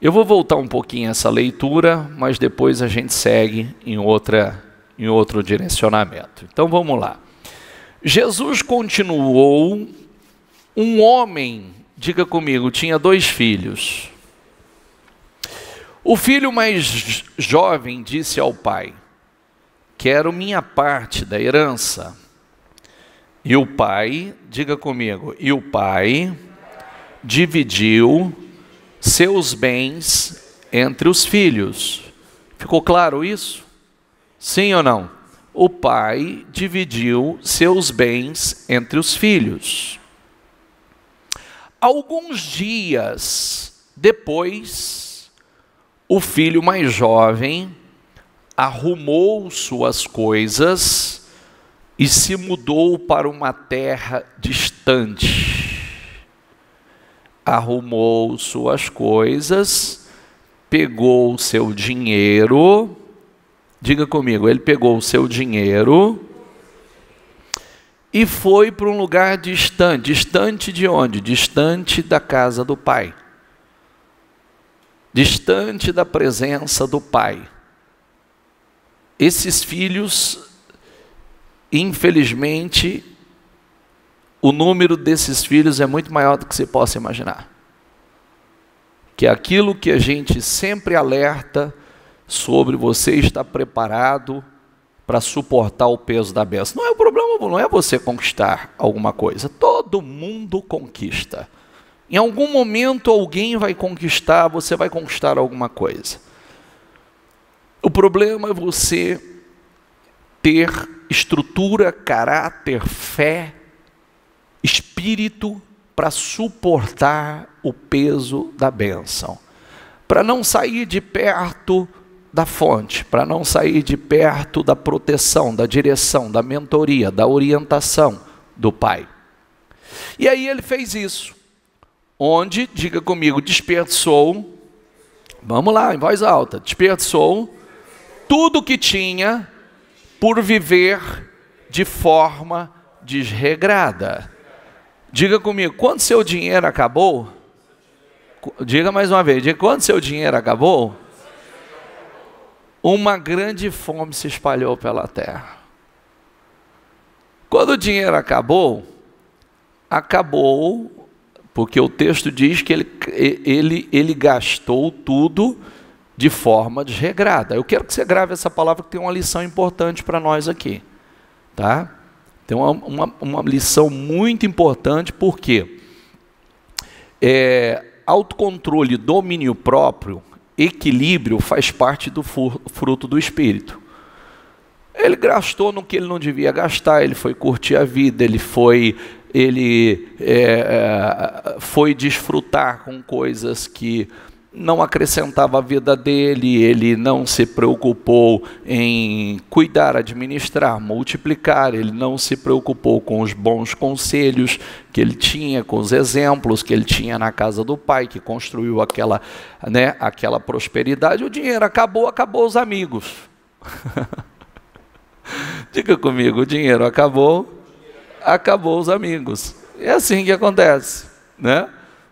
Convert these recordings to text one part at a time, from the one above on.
Eu vou voltar um pouquinho essa leitura, mas depois a gente segue em outro direcionamento. Então vamos lá. Jesus continuou, um homem, diga comigo, tinha 2 filhos. O filho mais jovem disse ao pai: quero minha parte da herança. E o pai, diga comigo, e o pai dividiu seus bens entre os filhos. Ficou claro isso? Sim ou não? O pai dividiu seus bens entre os filhos. Alguns dias depois, o filho mais jovem arrumou suas coisas e se mudou para uma terra distante. Arrumou suas coisas, pegou o seu dinheiro, diga comigo, ele pegou o seu dinheiro e foi para um lugar distante. Distante de onde? Distante da casa do pai. Distante da presença do pai. Esses filhos, infelizmente, o número desses filhos é muito maior do que você possa imaginar. Que é aquilo que a gente sempre alerta sobre você estar preparado para suportar o peso da bênção. Não é o problema, não é você conquistar alguma coisa. Todo mundo conquista. Em algum momento alguém vai conquistar, você vai conquistar alguma coisa. O problema é você ter estrutura, caráter, fé, espírito para suportar o peso da bênção. Para não sair de perto da fonte, para não sair de perto da proteção, da direção, da mentoria, da orientação do pai. E aí ele fez isso. Onde, diga comigo, desperdiçou, vamos lá, em voz alta, desperdiçou tudo que tinha por viver de forma desregrada. Diga comigo, quando seu dinheiro acabou? Diga mais uma vez, diga, quando seu dinheiro acabou? Uma grande fome se espalhou pela terra. Quando o dinheiro acabou, porque o texto diz que ele gastou tudo de forma desregrada. Eu quero que você grave essa palavra, que tem uma lição importante para nós aqui. Tá? Tem uma lição muito importante, porque autocontrole, domínio próprio, equilíbrio faz parte do fruto do Espírito. Ele gastou no que ele não devia gastar, ele foi curtir a vida, ele foi desfrutar com coisas que não acrescentavam a vida dele, ele não se preocupou em cuidar, administrar, multiplicar, ele não se preocupou com os bons conselhos que ele tinha, com os exemplos que ele tinha na casa do pai, que construiu aquela prosperidade. O dinheiro acabou os amigos. Diga comigo, o dinheiro acabou os amigos. É assim que acontece, né?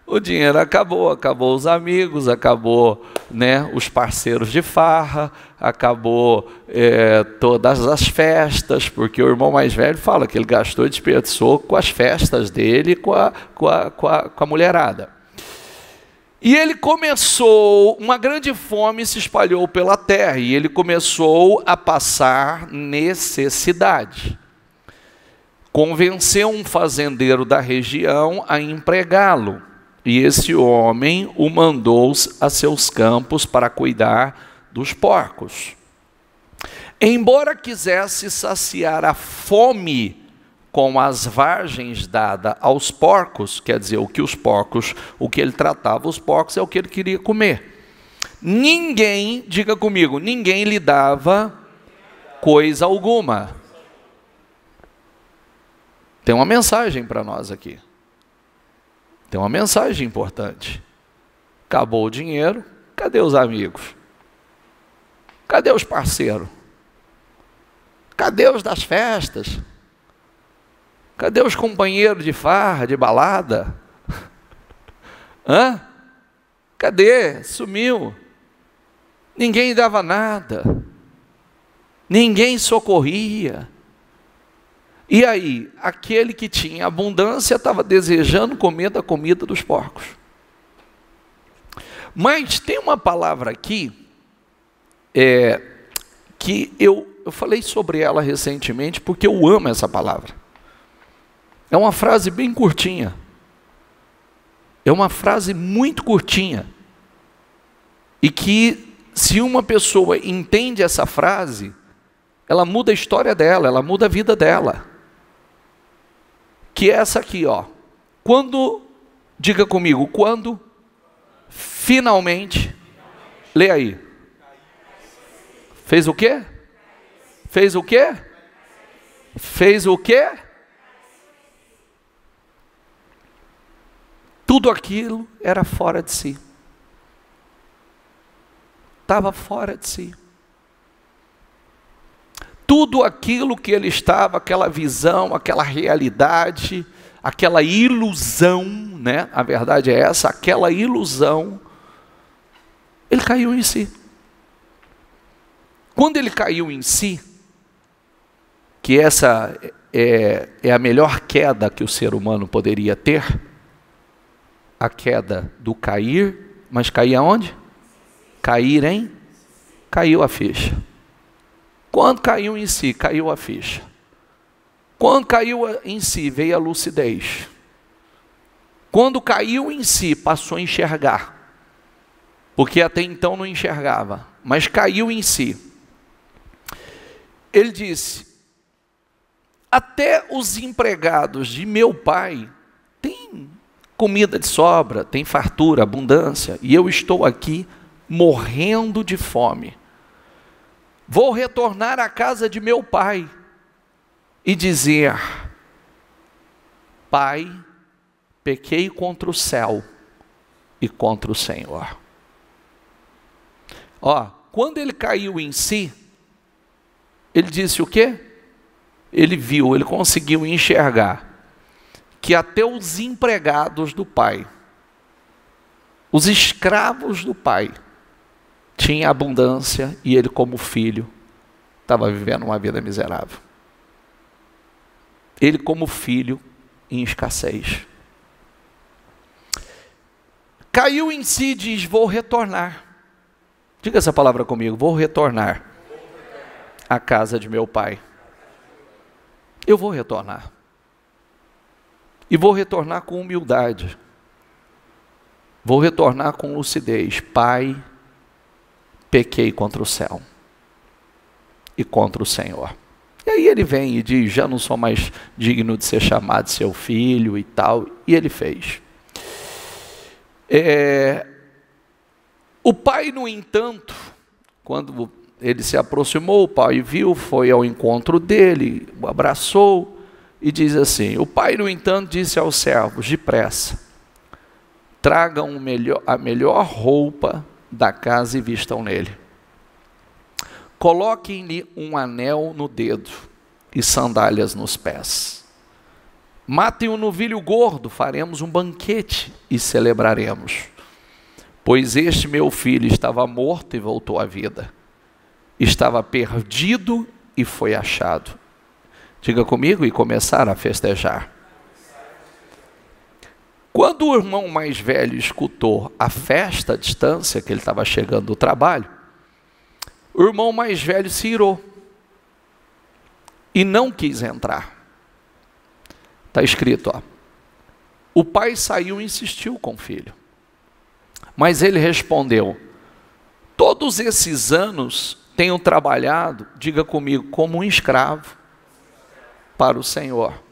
O dinheiro acabou os amigos, acabou, né, os parceiros de farra, acabou todas as festas, porque o irmão mais velho fala que ele gastou e desperdiçou com as festas dele, com a mulherada. E ele começou, uma grande fome se espalhou pela terra, e ele começou a passar necessidade. Convenceu um fazendeiro da região a empregá-lo, e esse homem o mandou a seus campos para cuidar dos porcos. Embora quisesse saciar a fome com as vargens dadas aos porcos, quer dizer, o que ele tratava os porcos é o que ele queria comer. Ninguém, diga comigo, ninguém lhe dava coisa alguma. Tem uma mensagem para nós aqui. Tem uma mensagem importante. Acabou o dinheiro, cadê os amigos? Cadê os parceiros? Cadê os das festas? Cadê os companheiros de farra, de balada? Hã? Cadê? Sumiu. Ninguém dava nada. Ninguém socorria. E aí, aquele que tinha abundância estava desejando comer da comida dos porcos. Mas tem uma palavra aqui, que eu falei sobre ela recentemente, porque eu amo essa palavra. É uma frase bem curtinha. É uma frase muito curtinha. E que, se uma pessoa entende essa frase, ela muda a história dela, ela muda a vida dela. Que é essa aqui, ó. Quando, diga comigo, quando finalmente, lê aí. Fez o quê? Fez o quê? Fez o quê? Tudo aquilo era fora de si. Estava fora de si. Tudo aquilo que ele estava, aquela visão, aquela realidade, aquela ilusão, né? A verdade é essa, aquela ilusão, ele caiu em si. Quando ele caiu em si, que essa é a melhor queda que o ser humano poderia ter, a queda do cair, mas cair aonde? Cair em? Caiu a ficha. Quando caiu em si, caiu a ficha. Quando caiu em si, veio a lucidez. Quando caiu em si, passou a enxergar. Porque até então não enxergava, mas caiu em si. Ele disse: até os empregados de meu pai têm comida de sobra, tem fartura, abundância, e eu estou aqui morrendo de fome. Vou retornar à casa de meu pai e dizer: Pai, pequei contra o céu e contra o Senhor. Ó, quando ele caiu em si, ele disse o quê? Ele viu, ele conseguiu enxergar que até os empregados do pai, os escravos do pai, tinha abundância, e ele, como filho, estava vivendo uma vida miserável. Ele, como filho, em escassez. Caiu em si e diz: vou retornar. Diga essa palavra comigo: vou retornar à casa de meu pai. Eu vou retornar. E vou retornar com humildade. Vou retornar com lucidez. Pai, pequei contra o céu e contra o Senhor. E aí ele vem e diz: já não sou mais digno de ser chamado seu filho e tal. E ele fez. O pai, no entanto, quando ele se aproximou, o pai viu, foi ao encontro dele, o abraçou e diz assim: o pai, no entanto, disse aos servos: depressa, tragam a melhor roupa da casa e vistam nele. Coloquem-lhe um anel no dedo e sandálias nos pés. Matem um novilho gordo, faremos um banquete e celebraremos. Pois este meu filho estava morto e voltou à vida. Estava perdido e foi achado. Diga comigo: e começaram a festejar. Quando o irmão mais velho escutou a festa à distância, que ele estava chegando do trabalho, o irmão mais velho se irou e não quis entrar. Está escrito, ó: o pai saiu e insistiu com o filho. Mas ele respondeu: todos esses anos tenho trabalhado, diga comigo, como um escravo para o Senhor.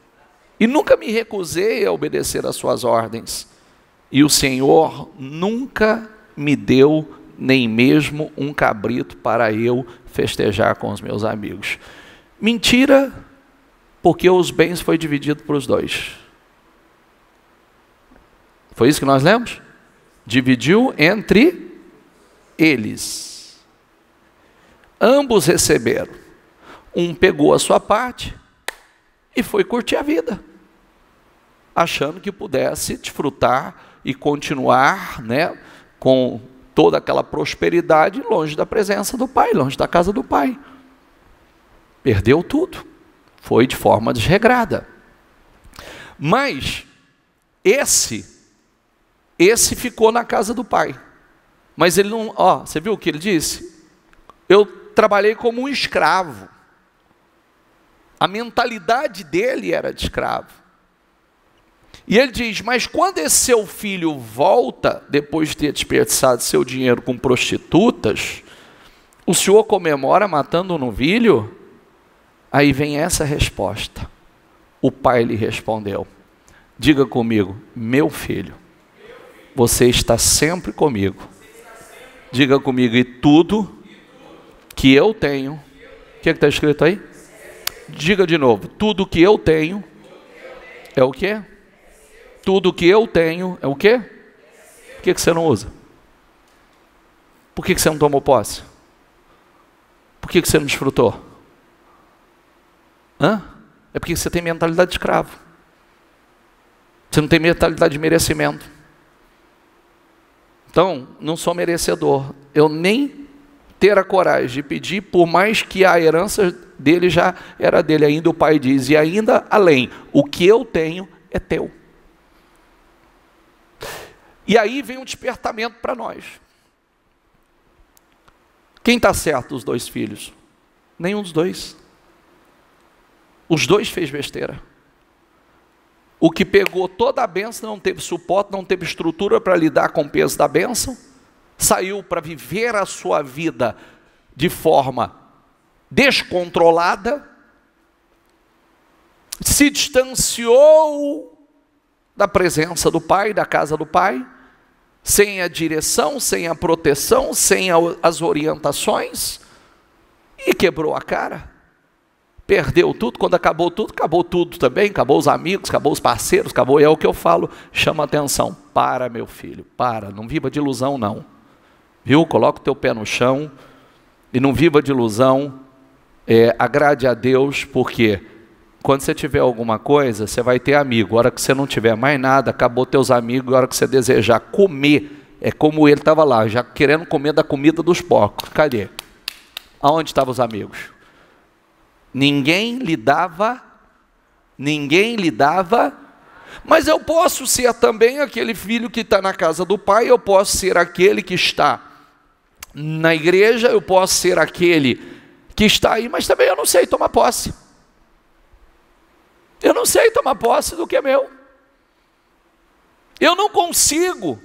E nunca me recusei a obedecer às suas ordens. E o Senhor nunca me deu nem mesmo um cabrito para eu festejar com os meus amigos. Mentira, porque os bens foi dividido para os dois. Foi isso que nós lemos? Dividiu entre eles. Ambos receberam. Um pegou a sua parte e foi curtir a vida, achando que pudesse desfrutar e continuar, né, com toda aquela prosperidade, longe da presença do pai, longe da casa do pai. Perdeu tudo. Foi de forma desregrada. Mas esse ficou na casa do pai. Mas ele não, você viu o que ele disse? Eu trabalhei como um escravo. A mentalidade dele era de escravo. E ele diz, mas quando esse seu filho volta, depois de ter desperdiçado seu dinheiro com prostitutas, o senhor comemora matando um novilho? Aí vem essa resposta. O pai lhe respondeu, diga comigo, meu filho, você está sempre comigo. Diga comigo, e tudo que eu tenho, o que está escrito aí? Diga de novo, tudo que eu tenho é o quê? Tudo que eu tenho é o quê? Por que você não usa? Por que você não tomou posse? Por que você não desfrutou? É porque você tem mentalidade de escravo. Você não tem mentalidade de merecimento. Então, não sou merecedor. Eu nem ter a coragem de pedir, por mais que a herança dele já era dele. Ainda o pai diz, e ainda além, o que eu tenho é teu. E aí vem um despertamento para nós. Quem está certo, os dois filhos? Nenhum dos dois. Os dois fez besteira. O que pegou toda a bênção, não teve suporte, não teve estrutura para lidar com o peso da bênção, saiu para viver a sua vida de forma descontrolada, se distanciou da presença do pai, da casa do pai, sem a direção, sem a proteção, sem as orientações, e quebrou a cara. Perdeu tudo. Quando acabou tudo também, acabou os amigos, acabou os parceiros, acabou, é o que eu falo, chama atenção, para meu filho, para, não viva de ilusão não, viu, coloca o teu pé no chão, e não viva de ilusão, agrade a Deus, porque quando você tiver alguma coisa, você vai ter amigo, a hora que você não tiver mais nada, acabou teus amigos, a hora que você desejar comer, é como ele estava lá, já querendo comer da comida dos porcos, cadê? Aonde estavam os amigos? Ninguém lhe dava, mas eu posso ser também aquele filho que está na casa do pai, eu posso ser aquele que está na igreja, eu posso ser aquele que está aí, mas também eu não sei tomar posse. Eu não sei tomar posse do que é meu. Eu não consigo.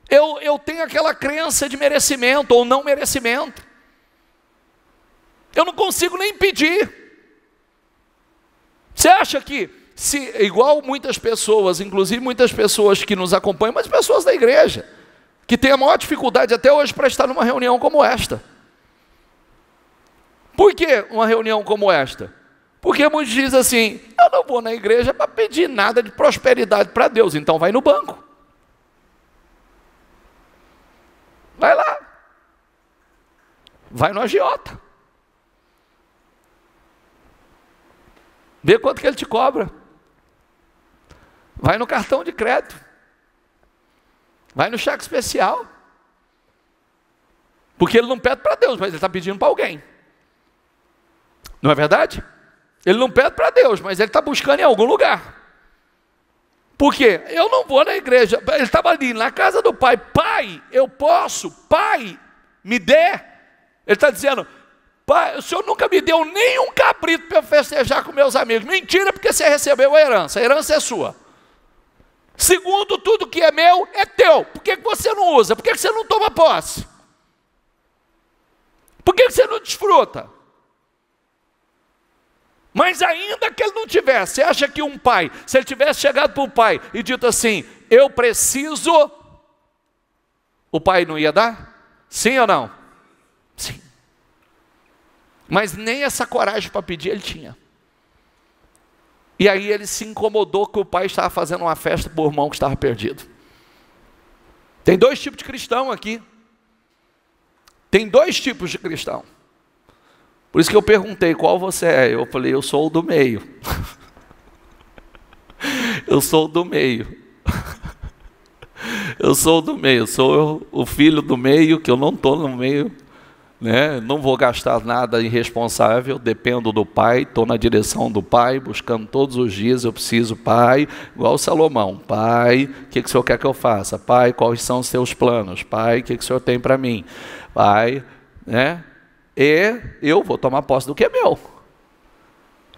Eu tenho aquela crença de merecimento ou não merecimento. Eu não consigo nem pedir. Você acha que, igual muitas pessoas, inclusive muitas pessoas que nos acompanham, mas pessoas da igreja, que têm a maior dificuldade até hoje para estar numa reunião como esta. Por que uma reunião como esta? Porque muitos dizem assim, eu não vou na igreja para pedir nada de prosperidade para Deus, então vai no banco. Vai lá. Vai no agiota. Vê quanto que ele te cobra. Vai no cartão de crédito. Vai no cheque especial. Porque ele não pede para Deus, mas ele está pedindo para alguém. Não é verdade? Ele não pede para Deus, mas ele está buscando em algum lugar. Por quê? Eu não vou na igreja. Ele estava ali na casa do pai. Pai, eu posso. Pai, me dê. Ele está dizendo, pai, o senhor nunca me deu nenhum cabrito para eu festejar com meus amigos. Mentira, porque você recebeu a herança é sua. Segundo, tudo que é meu é teu. Por que você não usa? Por que você não toma posse? Por que você não desfruta? Mas ainda que ele não tivesse, você acha que um pai, se ele tivesse chegado para o pai e dito assim, eu preciso, o pai não ia dar? Sim ou não? Sim. Mas nem essa coragem para pedir ele tinha. E aí ele se incomodou que o pai estava fazendo uma festa para o irmão que estava perdido. Tem dois tipos de cristão aqui. Tem dois tipos de cristão. Por isso que eu perguntei, qual você é? Eu falei, eu sou o do meio. Eu sou o do meio. Eu sou do meio, sou o filho do meio, que eu não estou no meio, né? Não vou gastar nada irresponsável, dependo do Pai, estou na direção do Pai, buscando todos os dias, eu preciso, Pai, igual Salomão, Pai, o que o Senhor quer que eu faça? Pai, quais são os seus planos? Pai, o que o Senhor tem para mim? Pai, né? E eu vou tomar posse do que é meu.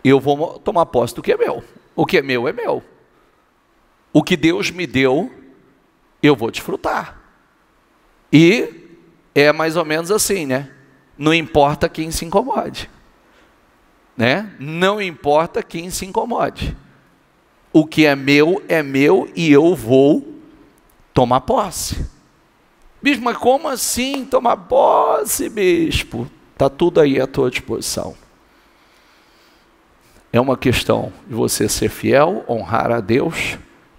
Eu vou tomar posse do que é meu. O que é meu é meu. O que Deus me deu, eu vou desfrutar. E é mais ou menos assim, né? Não importa quem se incomode, né? Não importa quem se incomode. O que é meu e eu vou tomar posse. Bispo, mas como assim tomar posse, bispo? Está tudo aí à tua disposição. É uma questão de você ser fiel, honrar a Deus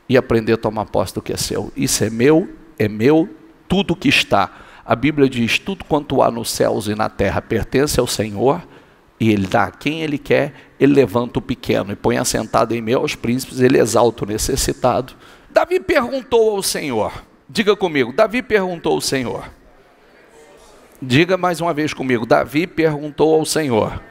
e aprender a tomar posse do que é seu. Isso é meu, tudo que está. A Bíblia diz, tudo quanto há nos céus e na terra pertence ao Senhor, e Ele dá a quem Ele quer, Ele levanta o pequeno e põe assentado em meio aos príncipes, Ele exalta o necessitado. Davi perguntou ao Senhor, diga comigo, Davi perguntou ao Senhor. Diga mais uma vez comigo, Davi perguntou ao Senhor.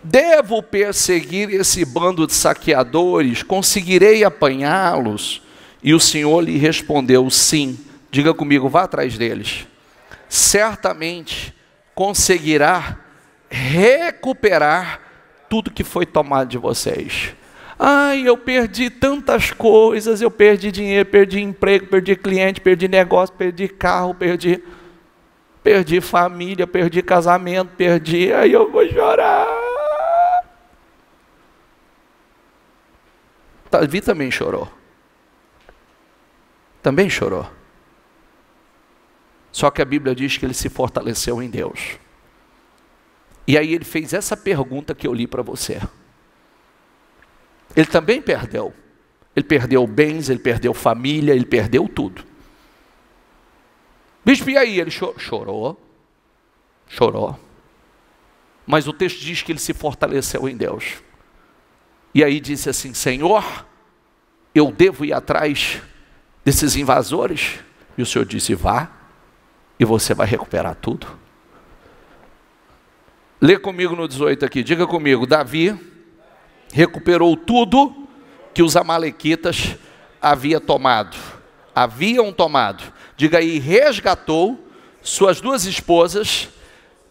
Devo perseguir esse bando de saqueadores? Conseguirei apanhá-los? E o Senhor lhe respondeu, sim. Diga comigo, vá atrás deles. Certamente conseguirá recuperar tudo que foi tomado de vocês. Ai, eu perdi tantas coisas, eu perdi dinheiro, perdi emprego, perdi cliente, perdi negócio, perdi carro, perdi família, perdi casamento, aí eu vou chorar. Davi também chorou. Também chorou. Só que a Bíblia diz que ele se fortaleceu em Deus. E aí ele fez essa pergunta que eu li para você. Ele também perdeu. Ele perdeu bens, ele perdeu família, ele perdeu tudo. Bispo, e aí? Ele chorou. Mas o texto diz que ele se fortaleceu em Deus. E aí disse assim, Senhor, eu devo ir atrás desses invasores? E o Senhor disse, vá, e você vai recuperar tudo. Lê comigo no 18 aqui, diga comigo, Davi recuperou tudo que os amalequitas haviam tomado. Diga aí, resgatou suas duas esposas,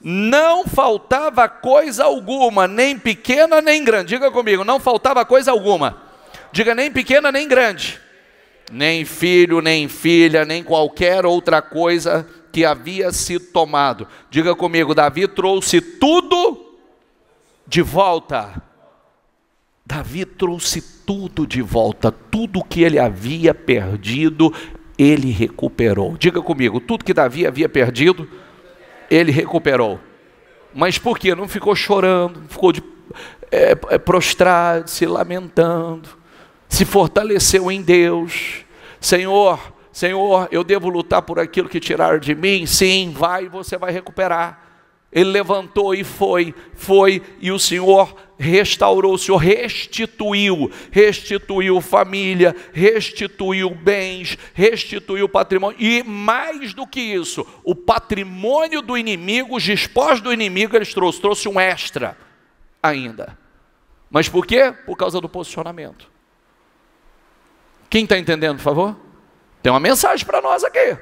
não faltava coisa alguma, nem pequena nem grande. Diga comigo, não faltava coisa alguma. Diga, nem pequena nem grande. Nem filho, nem filha, nem qualquer outra coisa que havia sido tomado. Diga comigo, Davi trouxe tudo de volta. Davi trouxe tudo de volta. Tudo que ele havia perdido, ele recuperou. Diga comigo, tudo que Davi havia perdido, ele recuperou. Mas por quê? Não ficou chorando, não ficou prostrado, se lamentando. Se fortaleceu em Deus. Senhor, eu devo lutar por aquilo que tiraram de mim? Sim, vai, você vai recuperar. Ele levantou e foi, e o Senhor restaurou, o Senhor restituiu família, restituiu bens, restituiu patrimônio, e mais do que isso, o patrimônio do inimigo, os despojos do inimigo, eles trouxe um extra ainda. Mas por quê? Por causa do posicionamento. Quem está entendendo, por favor? Tem uma mensagem para nós aqui.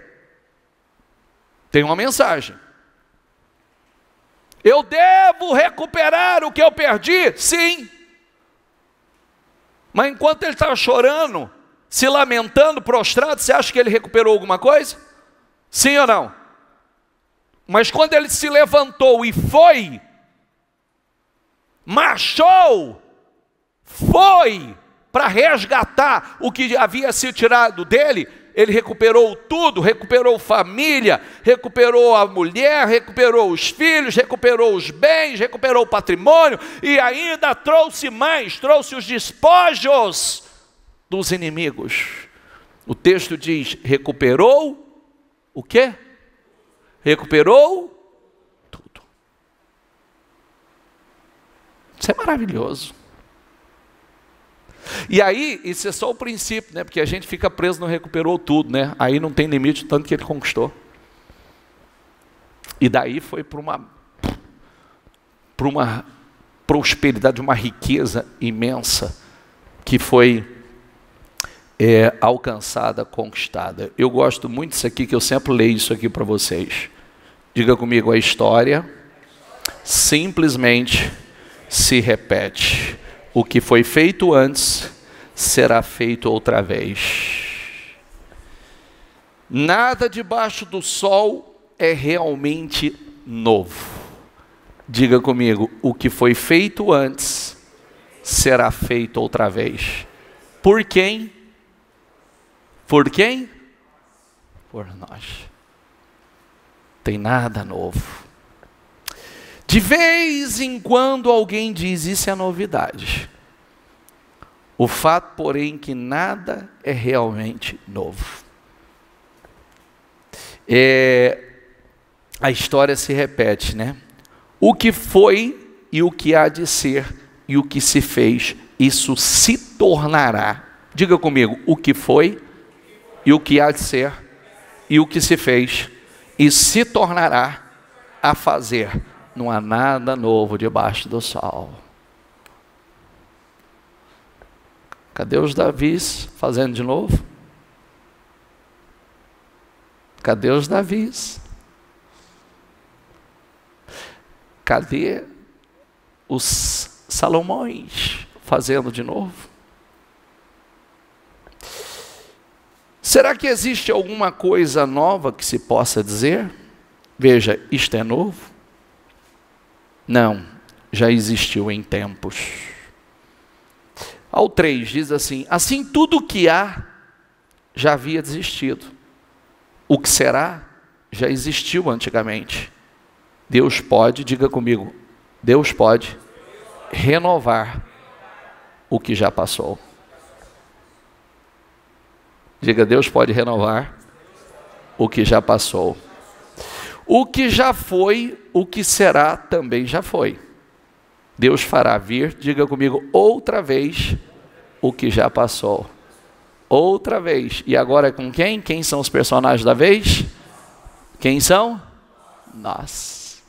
Tem uma mensagem. Eu devo recuperar o que eu perdi? Sim. Mas enquanto ele estava chorando, se lamentando, prostrado, você acha que ele recuperou alguma coisa? Sim ou não? Mas quando ele se levantou e foi, marchou, foi para resgatar o que havia sido tirado dele, ele recuperou tudo, recuperou família, recuperou a mulher, recuperou os filhos, recuperou os bens, recuperou o patrimônio, e ainda trouxe mais, trouxe os despojos dos inimigos. O texto diz, recuperou o quê? Recuperou tudo. Isso é maravilhoso. E aí, isso é só o princípio, né? Porque a gente fica preso, não recuperou tudo, né? Aí não tem limite, tanto que ele conquistou. E daí foi para uma prosperidade, uma riqueza imensa que foi alcançada, conquistada. Eu gosto muito disso aqui, que eu sempre leio isso aqui para vocês. Diga comigo, a história simplesmente se repete. O que foi feito antes será feito outra vez. Nada debaixo do sol é realmente novo. Diga comigo, o que foi feito antes será feito outra vez. Por quem? Por quem? Por nós. Tem nada novo. De vez em quando alguém diz, isso é novidade. O fato, porém, que nada é realmente novo. A história se repete, né? O que foi e o que há de ser e o que se fez, isso se tornará. Diga comigo, o que foi e o que há de ser e o que se fez, e se tornará a fazer. Não há nada novo debaixo do sol. Cadê os Davis fazendo de novo? Cadê os Davis? Cadê os Salomões fazendo de novo? Será que existe alguma coisa nova que se possa dizer? Veja, isto é novo? Não, já existiu em tempos. Ao 3 diz assim, assim tudo o que há já havia existido. O que será já existiu antigamente. Deus pode, diga comigo, Deus pode renovar o que já passou. Diga, Deus pode renovar o que já passou. O que já foi, o que será também já foi. Deus fará vir, diga comigo, outra vez o que já passou. Outra vez. E agora é com quem? Quem são os personagens da vez? Quem são? Nós.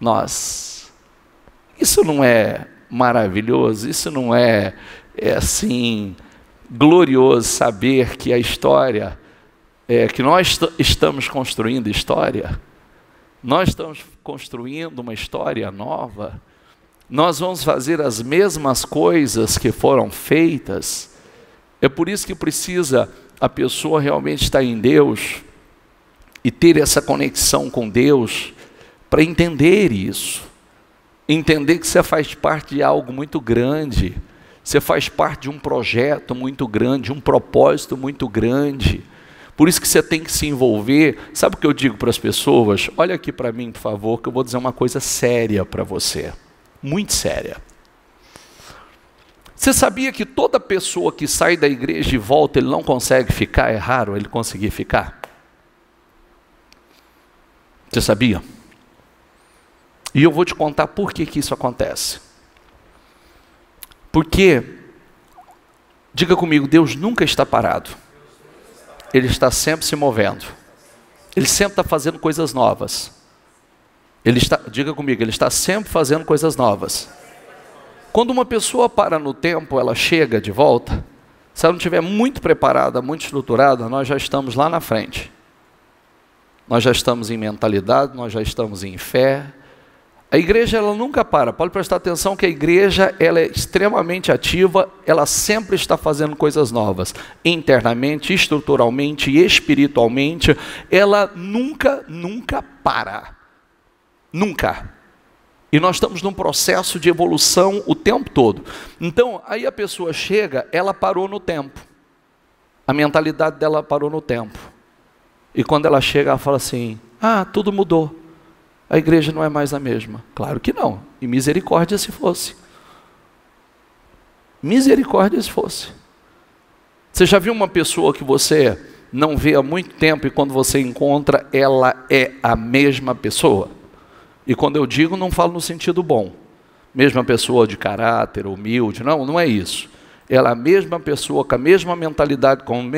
Nós. Isso não é maravilhoso? Isso não é assim, glorioso saber que a história... que nós estamos construindo história, nós estamos construindo uma história nova, nós vamos fazer as mesmas coisas que foram feitas. É por isso que precisa a pessoa realmente estar em Deus e ter essa conexão com Deus para entender isso, entender que você faz parte de algo muito grande, você faz parte de um projeto muito grande, um propósito muito grande. Por isso que você tem que se envolver. Sabe o que eu digo para as pessoas? Olha aqui para mim, por favor, que eu vou dizer uma coisa séria para você. Muito séria. Você sabia que toda pessoa que sai da igreja e volta, ele não consegue ficar? É raro ele conseguir ficar. Você sabia? E eu vou te contar por que isso acontece. Porque, diga comigo, Deus nunca está parado. Ele está sempre se movendo. Ele sempre está fazendo coisas novas. Diga comigo, ele está sempre fazendo coisas novas. Quando uma pessoa para no tempo, ela chega de volta. Se ela não estiver muito preparada, muito estruturada, nós já estamos lá na frente. Nós já estamos em mentalidade, nós já estamos em fé. A igreja, ela nunca para. Pode prestar atenção que a igreja, ela é extremamente ativa, ela sempre está fazendo coisas novas. Internamente, estruturalmente, espiritualmente, ela nunca para. Nunca. E nós estamos num processo de evolução o tempo todo. Então, aí a pessoa chega, ela parou no tempo. A mentalidade dela parou no tempo. E quando ela chega, ela fala assim, tudo mudou. A igreja não é mais a mesma. Claro que não. E misericórdia se fosse. Misericórdia se fosse. Você já viu uma pessoa que você não vê há muito tempo e quando você encontra, ela é a mesma pessoa? E quando eu digo, não falo no sentido bom. Mesma pessoa de caráter, humilde. Não é isso. Ela é a mesma pessoa, com a mesma mentalidade, com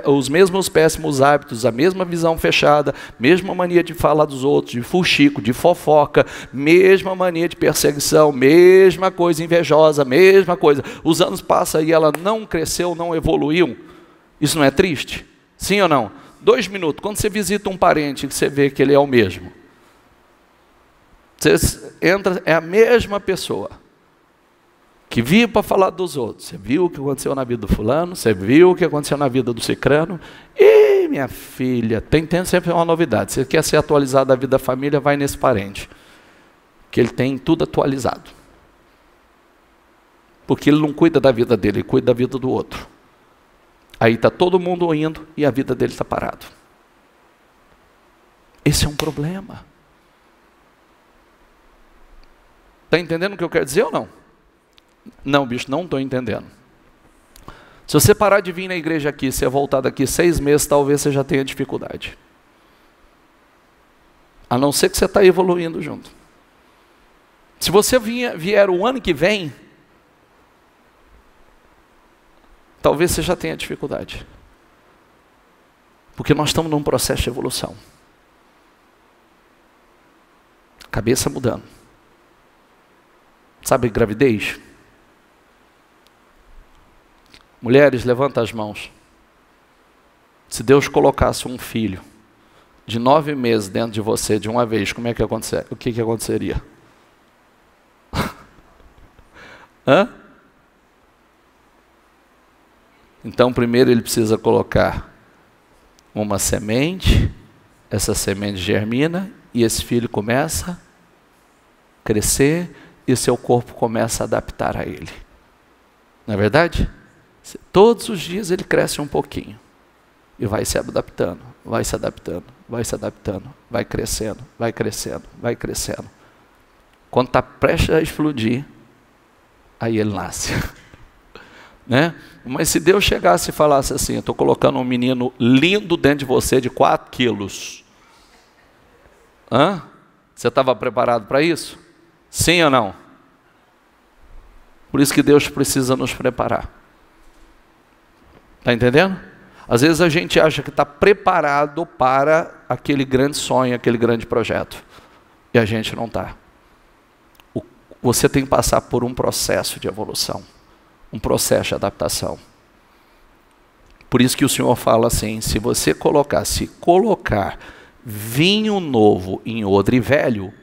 os mesmos péssimos hábitos, a mesma visão fechada, mesma mania de falar dos outros, de fuxico, de fofoca, mesma mania de perseguição, mesma coisa invejosa, mesma coisa. Os anos passam e ela não cresceu, não evoluiu. Isso não é triste? Sim ou não? 2 minutos, quando você visita um parente, você vê que ele é o mesmo. Você entra, é a mesma pessoa. Que vive para falar dos outros. Você viu o que aconteceu na vida do fulano, você viu o que aconteceu na vida do cicrano. E minha filha, tem sempre uma novidade. Você quer ser atualizado da vida da família, vai nesse parente. Que ele tem tudo atualizado. Porque ele não cuida da vida dele, ele cuida da vida do outro. Aí está todo mundo indo e a vida dele está parado. Esse é um problema. Está entendendo o que eu quero dizer ou não? Não, bicho, não estou entendendo. Se você parar de vir na igreja aqui, você voltar daqui 6 meses, talvez você já tenha dificuldade. A não ser que você está evoluindo junto. Se você vier o ano que vem, talvez você já tenha dificuldade. Porque nós estamos num processo de evolução. Cabeça mudando. Sabe gravidez? Mulheres, levanta as mãos. Se Deus colocasse um filho de 9 meses dentro de você de uma vez, como é que aconteceria? O que aconteceria? Hã? Então, primeiro ele precisa colocar uma semente, essa semente germina, e esse filho começa a crescer, e seu corpo começa a adaptar a ele. Não é verdade? Todos os dias ele cresce um pouquinho e vai se adaptando, vai se adaptando, vai se adaptando, vai crescendo, vai crescendo, vai crescendo. Quando está prestes a explodir, aí ele nasce. Né? Mas se Deus chegasse e falasse assim, eu estou colocando um menino lindo dentro de você de 4 quilos. Hã? Você estava preparado para isso? Sim ou não? Por isso que Deus precisa nos preparar. Está entendendo? Às vezes a gente acha que está preparado para aquele grande sonho, aquele grande projeto. E a gente não está. Você tem que passar por um processo de evolução. Um processo de adaptação. Por isso que o Senhor fala assim, se colocar vinho novo em odre velho,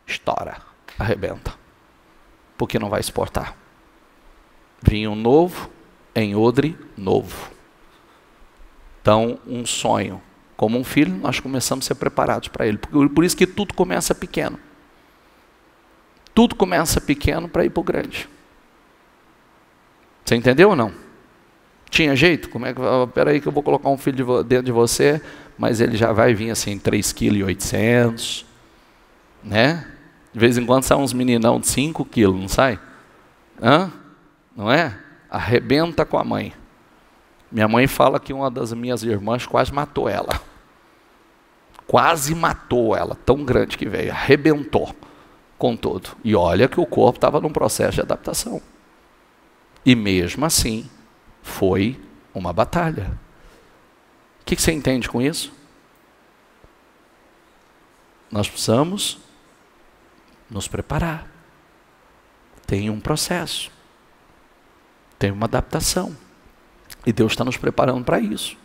estoura, arrebenta. Porque não vai exportar. Vinho novo em odre novo. Então, um sonho, como um filho, nós começamos a ser preparados para ele. Por isso que tudo começa pequeno. Tudo começa pequeno para ir para o grande. Você entendeu ou não? Tinha jeito? Como é que, espera aí que eu vou colocar um filho dentro de você, mas ele já vai vir assim 3,8 kg, né? De vez em quando sai uns meninão de 5 kg, não sai? Hã? Não é? Arrebenta com a mãe. Minha mãe fala que uma das minhas irmãs quase matou ela. Quase matou ela, tão grande que veio, arrebentou com tudo. E olha que o corpo estava num processo de adaptação. E mesmo assim, foi uma batalha. O que você entende com isso? Nós precisamos nos preparar. Tem um processo. Tem uma adaptação. E Deus está nos preparando para isso.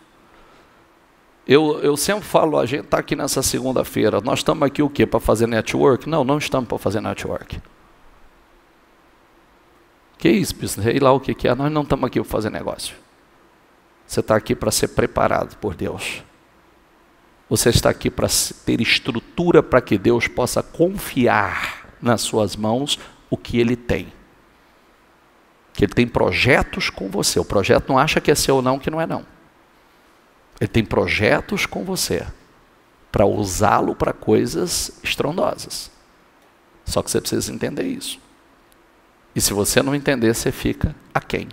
Eu sempre falo, a gente está aqui nessa segunda-feira, nós estamos aqui o quê? Para fazer network? Não, não estamos para fazer network. Que isso, sei lá o que é, nós não estamos aqui para fazer negócio. Você está aqui para ser preparado por Deus. Você está aqui para ter estrutura para que Deus possa confiar nas suas mãos o que Ele tem. Que Ele tem projetos com você. O projeto não acha que é seu ou não, que não é não. Ele tem projetos com você para usá-lo para coisas estrondosas. Só que você precisa entender isso. E se você não entender, você fica aquém.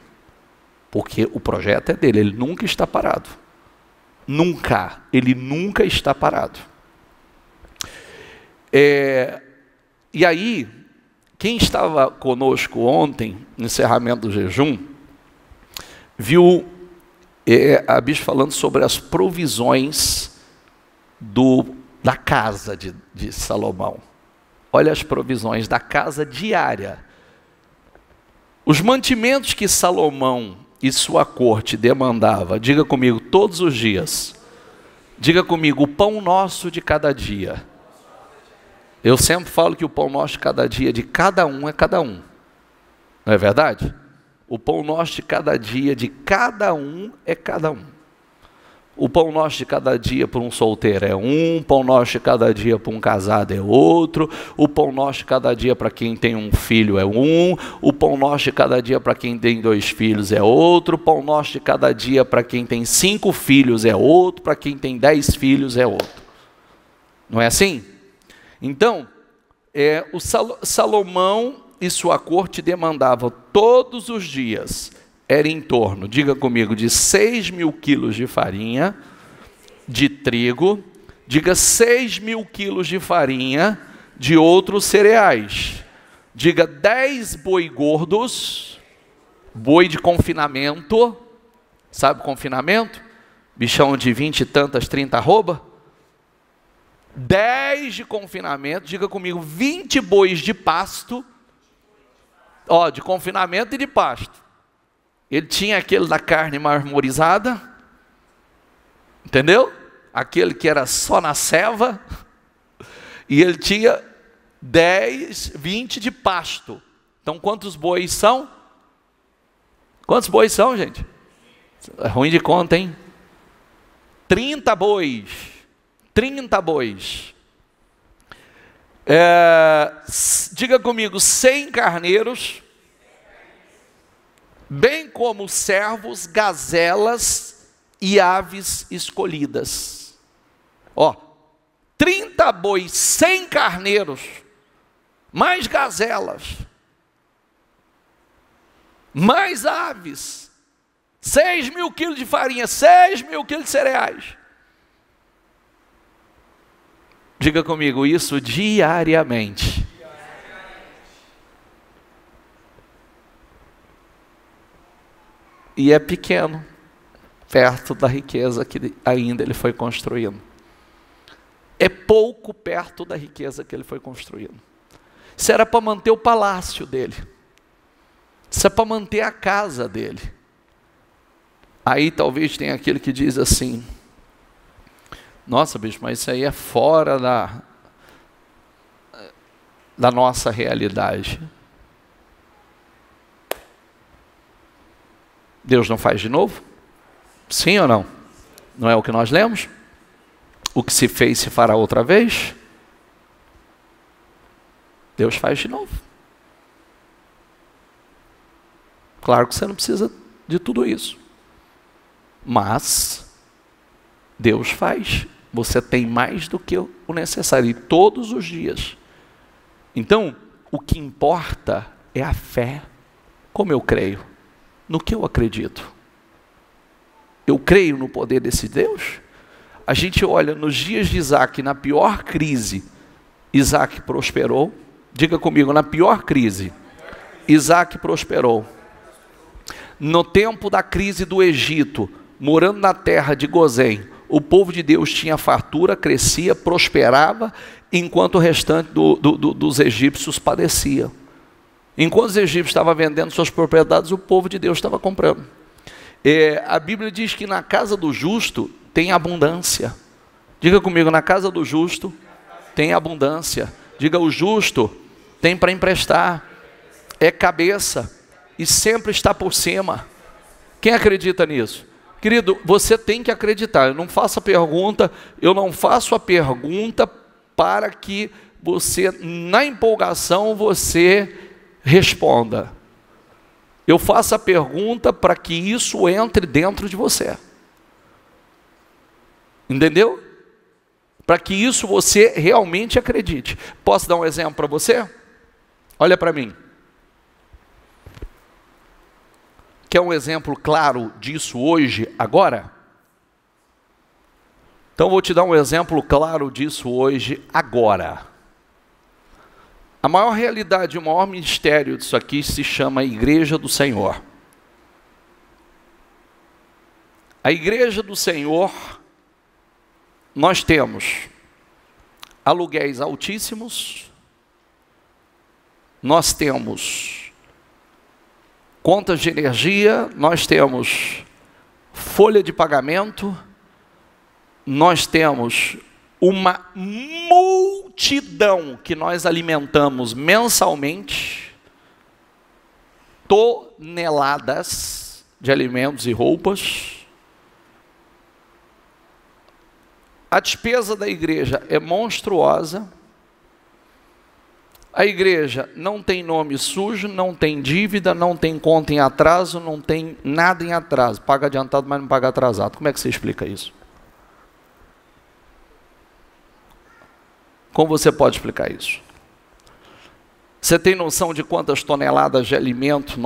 Porque o projeto é dele, ele nunca está parado. Nunca, ele nunca está parado. E aí, Quem estava conosco ontem, no encerramento do jejum, viu a bispo falando sobre as provisões da casa de Salomão. Olha as provisões da casa diária. Os mantimentos que Salomão e sua corte demandava, diga comigo, todos os dias. Diga comigo, o pão nosso de cada dia. Eu sempre falo que o pão nosso de cada dia, de cada um é cada um. Não é verdade? O pão nosso de cada dia, de cada um é cada um. O pão nosso de cada dia para um solteiro é um, o pão nosso de cada dia para um casado é outro, o pão nosso de cada dia para quem tem um filho é um, o pão nosso de cada dia para quem tem 2 filhos é outro, o pão nosso de cada dia para quem tem 5 filhos é outro, para quem tem 10 filhos é outro. Não é assim? Então, o Salomão e sua corte demandavam todos os dias, era em torno, diga comigo, de 6.000 quilos de farinha, de trigo, diga 6.000 quilos de farinha, de outros cereais, diga 10 boi gordos, boi de confinamento, sabe confinamento? Bichão de 20 e tantas, 30 arroba, 10 de confinamento, diga comigo, 20 bois de pasto, de confinamento e de pasto. Ele tinha aquele da carne marmorizada, entendeu? Aquele que era só na ceva, e ele tinha 10, 20 de pasto. Então quantos bois são? Quantos bois são, gente? É ruim de conta, hein? 30 bois. 30 bois. Diga comigo, 100 carneiros, bem como servos, gazelas e aves escolhidas. 30 bois, 100 carneiros, mais gazelas, mais aves, 6.000 quilos de farinha, 6.000 quilos de cereais. Diga comigo, isso diariamente. E é pequeno, perto da riqueza que ainda ele foi construindo. É pouco perto da riqueza que ele foi construindo. Isso era para manter o palácio dele. Isso é para manter a casa dele. Aí talvez tenha aquele que diz assim, nossa, bicho, mas isso aí é fora da nossa realidade. Deus não faz de novo? Sim ou não? Não é o que nós lemos? O que se fez se fará outra vez? Deus faz de novo. Claro que você não precisa de tudo isso. Mas Deus faz. Você tem mais do que o necessário, e todos os dias. Então, o que importa é a fé. Como eu creio? No que eu acredito? Eu creio no poder desse Deus? A gente olha nos dias de Isaac, na pior crise, Isaac prosperou. Diga comigo, na pior crise, Isaac prosperou. No tempo da crise do Egito, morando na terra de Gozém, o povo de Deus tinha fartura, crescia, prosperava, enquanto o restante dos egípcios padecia. Enquanto os egípcios estavam vendendo suas propriedades, o povo de Deus estava comprando. A Bíblia diz que na casa do justo tem abundância. Diga comigo, na casa do justo tem abundância. Diga, o justo tem para emprestar, é cabeça e sempre está por cima. Quem acredita nisso? Querido, você tem que acreditar. Eu não faço a pergunta para que você, na empolgação, você responda. Eu faço a pergunta para que isso entre dentro de você. Entendeu? Para que isso você realmente acredite. Posso dar um exemplo para você? Olha para mim. Quer um exemplo claro disso hoje, agora? Então vou te dar um exemplo claro disso hoje, agora. A maior realidade, o maior mistério disso aqui se chama Igreja do Senhor. A Igreja do Senhor, nós temos aluguéis altíssimos, nós temos contas de energia, nós temos folha de pagamento, nós temos uma multidão que nós alimentamos mensalmente, toneladas de alimentos e roupas. A despesa da igreja é monstruosa. A igreja não tem nome sujo, não tem dívida, não tem conta em atraso, não tem nada em atraso. Paga adiantado, mas não paga atrasado. Como é que você explica isso? Como você pode explicar isso? Você tem noção de quantas toneladas de alimento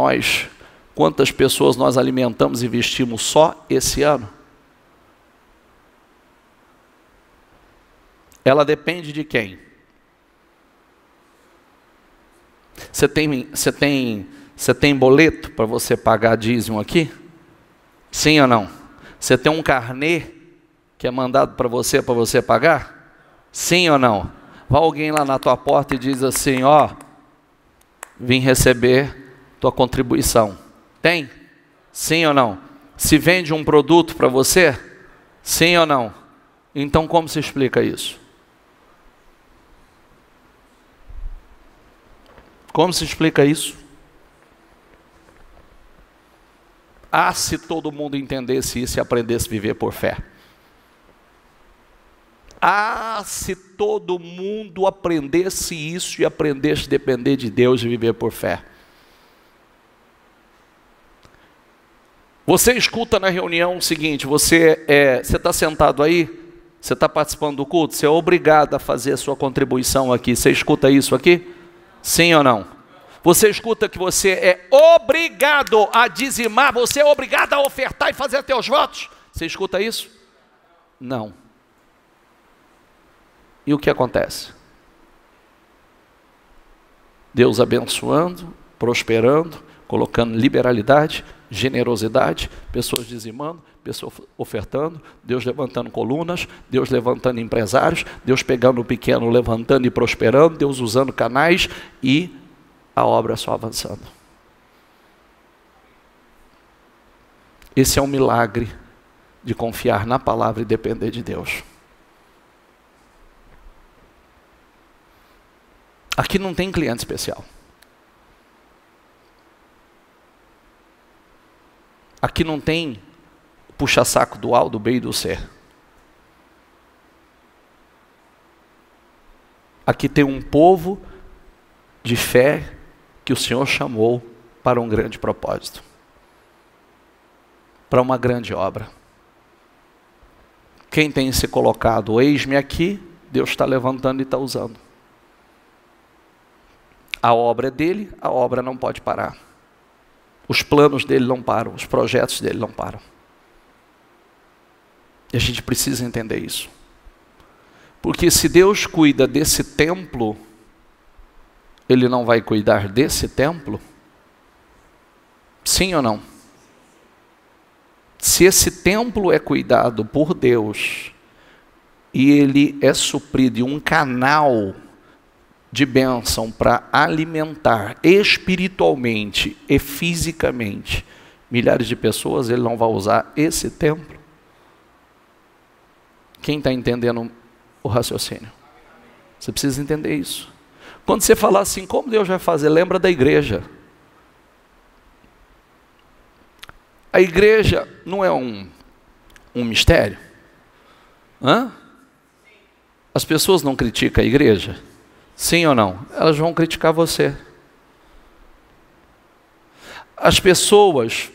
quantas pessoas nós alimentamos e vestimos só esse ano? Ela depende de quem? Você tem boleto para você pagar dízimo aqui? Sim ou não? Você tem um carnê que é mandado para você pagar? Sim ou não? Vai alguém lá na tua porta e diz assim, ó, vim receber tua contribuição. Tem? Sim ou não? Se vende um produto para você? Sim ou não? Então como se explica isso? Como se explica isso? Ah, se todo mundo entendesse isso e aprendesse a viver por fé. Ah, se todo mundo aprendesse isso e aprendesse a depender de Deus e viver por fé. Você escuta na reunião o seguinte, você está sentado aí, você está participando do culto, você é obrigado a fazer a sua contribuição aqui. Você escuta isso aqui? Sim ou não? Você escuta que você é obrigado a dizimar, você é obrigado a ofertar e fazer teus votos? Você escuta isso? Não. E o que acontece? Deus abençoando, prosperando, colocando liberalidade, generosidade, pessoas dizimando, pessoas ofertando, Deus levantando colunas, Deus levantando empresários, Deus pegando o pequeno, levantando e prosperando, Deus usando canais e a obra só avançando. Esse é um milagre de confiar na palavra e depender de Deus. Aqui não tem cliente especial. Aqui não tem puxa-saco do A, do B e do C. Aqui tem um povo de fé que o Senhor chamou para um grande propósito. Para uma grande obra. Quem tem se colocado, eis-me aqui, Deus está levantando e está usando. A obra é dele, a obra não pode parar. Os planos dele não param, os projetos dele não param. E a gente precisa entender isso. Porque se Deus cuida desse templo, Ele não vai cuidar desse templo? Sim ou não? Se esse templo é cuidado por Deus, e ele é suprido em um canal de bênção para alimentar espiritualmente e fisicamente milhares de pessoas, ele não vai usar esse templo? Quem está entendendo o raciocínio? Você precisa entender isso. Quando você falar assim, como Deus vai fazer? Lembra da igreja. A igreja não é um mistério? Hã? As pessoas não criticam a igreja? Sim ou não? Elas vão criticar você. As pessoas,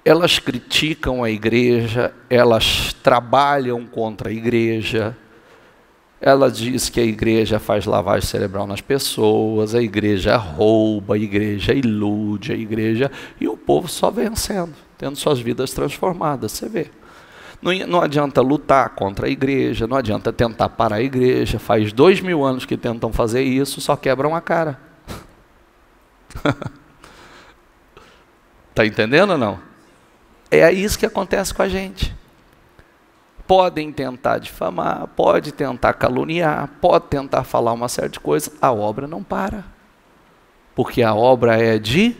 elas criticam a igreja, elas trabalham contra a igreja, ela diz que a igreja faz lavagem cerebral nas pessoas, a igreja rouba, a igreja ilude, a igreja... E o povo só vencendo, tendo suas vidas transformadas, você vê. Não adianta lutar contra a igreja, não adianta tentar parar a igreja. Faz 2000 anos que tentam fazer isso, só quebram a cara. Está entendendo ou não? É isso que acontece com a gente. Podem tentar difamar, pode tentar caluniar, pode tentar falar uma série de coisas, a obra não para. Porque a obra é de...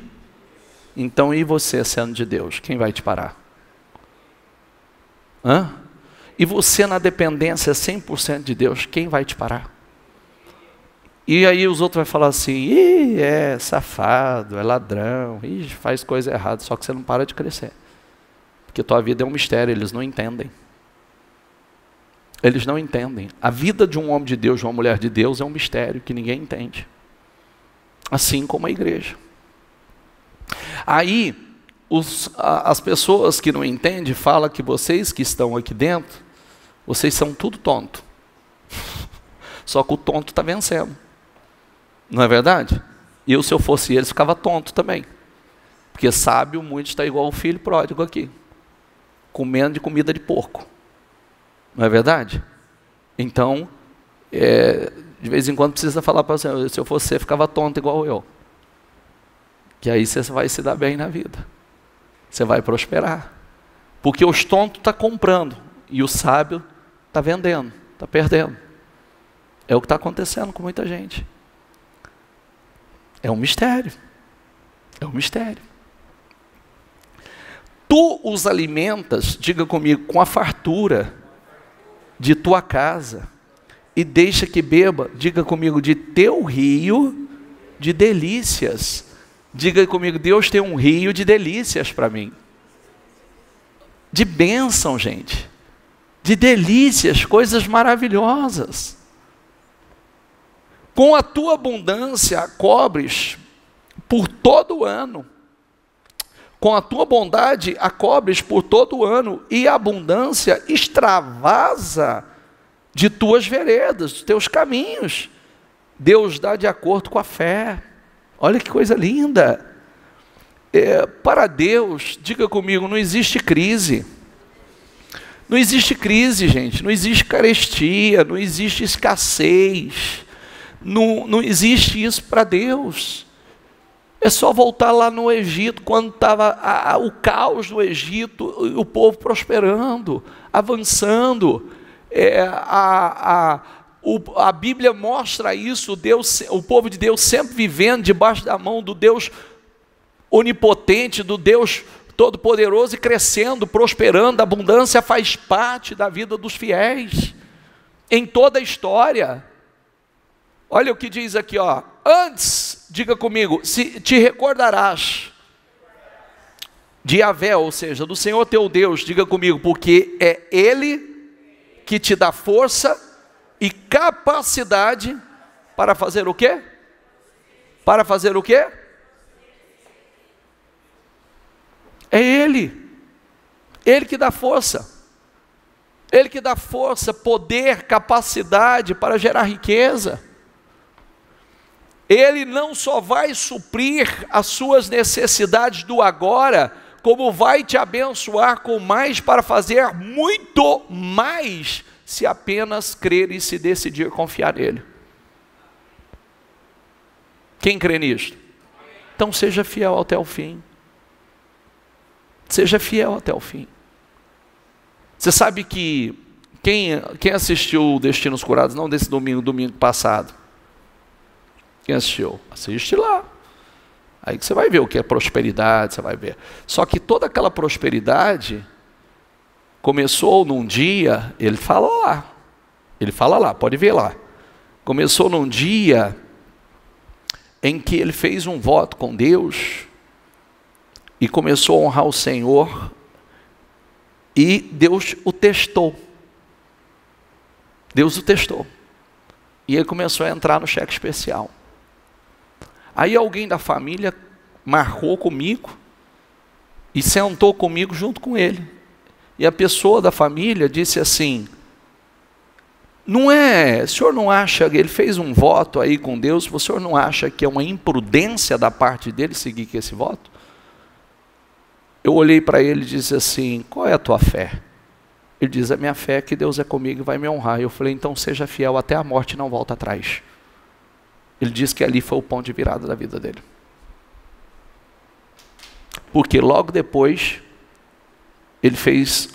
Então, e você sendo de Deus? Quem vai te parar? Hã? E você na dependência 100% de Deus, quem vai te parar? E aí os outros vão falar assim, ih, é safado, é ladrão, ih, faz coisa errada, só que você não para de crescer. Porque tua vida é um mistério, eles não entendem. Eles não entendem. A vida de um homem de Deus, de uma mulher de Deus, é um mistério que ninguém entende. Assim como a igreja. Aí, as pessoas que não entendem falam que vocês que estão aqui dentro, vocês são tudo tonto. Só que o tonto está vencendo. Não é verdade? Eu, se eu fosse eles, ficava tonto também. Porque sábio muito está igual o filho pródigo aqui. Comendo de comida de porco. Não é verdade? Então, de vez em quando precisa falar para você, se eu fosse você, ficava tonto igual eu. Que aí você vai se dar bem na vida. Você vai prosperar. Porque os tontos estão comprando e o sábio está vendendo, está perdendo. É o que está acontecendo com muita gente. É um mistério. É um mistério. Tu os alimentas, diga comigo, com a fartura de tua casa, e deixa que beba, diga comigo, de teu rio de delícias. Diga comigo, Deus tem um rio de delícias para mim. De bênção, gente. De delícias, coisas maravilhosas. Com a tua abundância, cobres por todo o ano. Com a tua bondade, a cobres por todo o ano, e a abundância extravasa de tuas veredas, dos teus caminhos. Deus dá de acordo com a fé. Olha que coisa linda. Para Deus, diga comigo, não existe crise. Não existe crise, gente. Não existe carestia, não existe escassez. Não existe isso para Deus. É só voltar lá no Egito, quando estava o caos no Egito, o povo prosperando, avançando. A Bíblia mostra isso, o povo de Deus sempre vivendo debaixo da mão do Deus onipotente, do Deus todo-poderoso, e crescendo, prosperando. A abundância faz parte da vida dos fiéis, em toda a história. Olha o que diz aqui, ó. Antes, diga comigo, se te recordarás de Yahvé, ou seja, do Senhor teu Deus, diga comigo, porque é Ele que te dá força e capacidade para fazer o quê? Para fazer o quê? É Ele. Ele que dá força. Ele que dá força, poder, capacidade para gerar riqueza. Ele não só vai suprir as suas necessidades do agora, como vai te abençoar com mais para fazer muito mais, se apenas crer e se decidir confiar nele. Quem crê nisto? Então seja fiel até o fim. Seja fiel até o fim. Você sabe que quem assistiu Destinos Curados, não desse domingo passado? Quem assistiu? Assiste lá. Aí que você vai ver o que é prosperidade, você vai ver. Só que toda aquela prosperidade começou num dia, ele fala lá, pode ver lá. Começou num dia em que ele fez um voto com Deus e começou a honrar o Senhor, e Deus o testou. Deus o testou. E ele começou a entrar no cheque especial. Aí alguém da família marcou comigo e sentou comigo junto com ele. E a pessoa da família disse assim, o senhor não acha, ele fez um voto aí com Deus, o senhor não acha que é uma imprudência da parte dele seguir com esse voto? Eu olhei para ele e disse assim, qual é a tua fé? Ele diz: a minha fé é que Deus é comigo e vai me honrar. Eu falei: então seja fiel até a morte e não volta atrás. Ele diz que ali foi o ponto de virada da vida dele. Porque logo depois, ele fez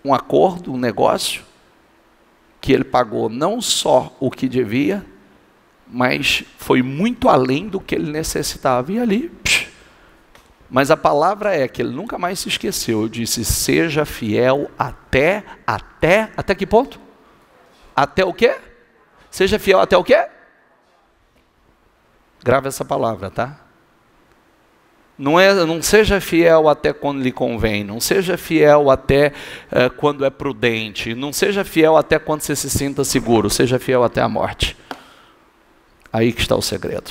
um acordo, um negócio, que ele pagou não só o que devia, mas foi muito além do que ele necessitava. E ali, mas a palavra é que ele nunca mais se esqueceu. Eu disse: seja fiel até que ponto? Até o quê? Seja fiel até o quê? Grava essa palavra, tá? Não seja fiel até quando lhe convém, não seja fiel até quando é prudente, não seja fiel até quando você se sinta seguro, seja fiel até a morte. Aí que está o segredo.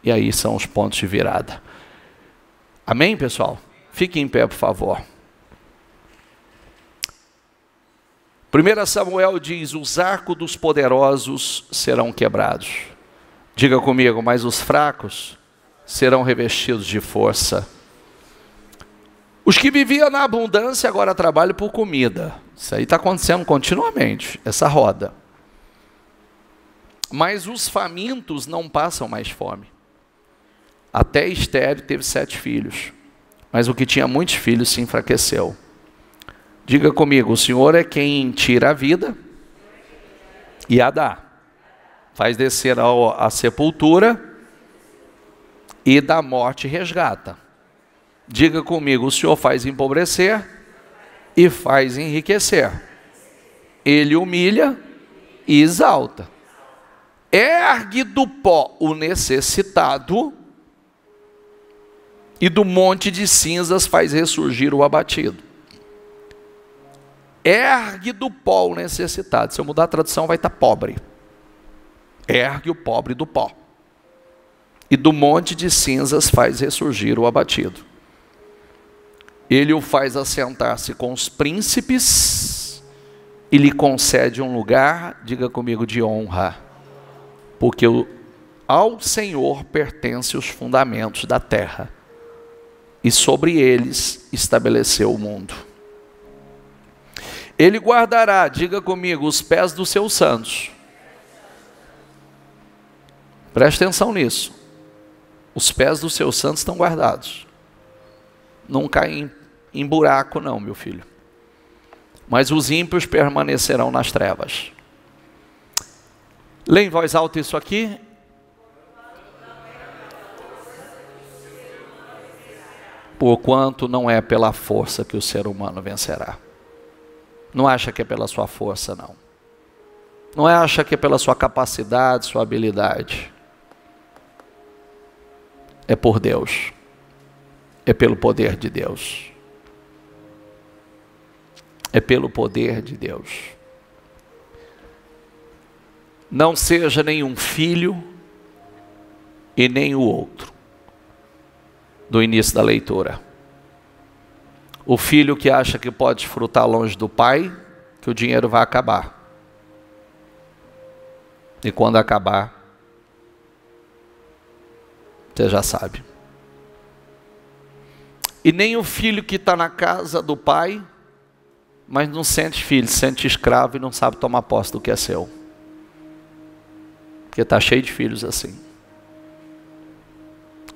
E aí são os pontos de virada. Amém, pessoal? Fiquem em pé, por favor. 1 Samuel diz: os arcos dos poderosos serão quebrados. Diga comigo: mas os fracos serão revestidos de força. Os que viviam na abundância agora trabalham por comida. Isso aí está acontecendo continuamente, essa roda. Mas os famintos não passam mais fome. Até Esther teve 7 filhos, mas o que tinha muitos filhos se enfraqueceu. Diga comigo: o Senhor é quem tira a vida e a dá. Faz descer a sepultura e da morte resgata. Diga comigo: o Senhor faz empobrecer e faz enriquecer. Ele humilha e exalta. Ergue do pó o necessitado e do monte de cinzas faz ressurgir o abatido. Ergue do pó o necessitado. Se eu mudar a tradução, vai estar pobre. Ergue o pobre do pó. E do monte de cinzas faz ressurgir o abatido. Ele o faz assentar-se com os príncipes e lhe concede um lugar, diga comigo, de honra. Porque ao Senhor pertencem os fundamentos da terra, e sobre eles estabeleceu o mundo. Ele guardará, diga comigo, os pés dos seus santos. Preste atenção nisso. Os pés dos seus santos estão guardados. Não caem em buraco não, meu filho. Mas os ímpios permanecerão nas trevas. Lê em voz alta isso aqui. Porquanto não é pela força que o ser humano vencerá. Não acha que é pela sua força, não. Não acha que é pela sua capacidade, sua habilidade. É por Deus. É pelo poder de Deus. É pelo poder de Deus. Não seja nenhum filho e nem o outro. Do início da leitura. O filho que acha que pode desfrutar longe do pai, que o dinheiro vai acabar. E quando acabar, você já sabe. E nem o filho que está na casa do pai, mas não sente filho, sente escravo e não sabe tomar posse do que é seu. Porque está cheio de filhos assim.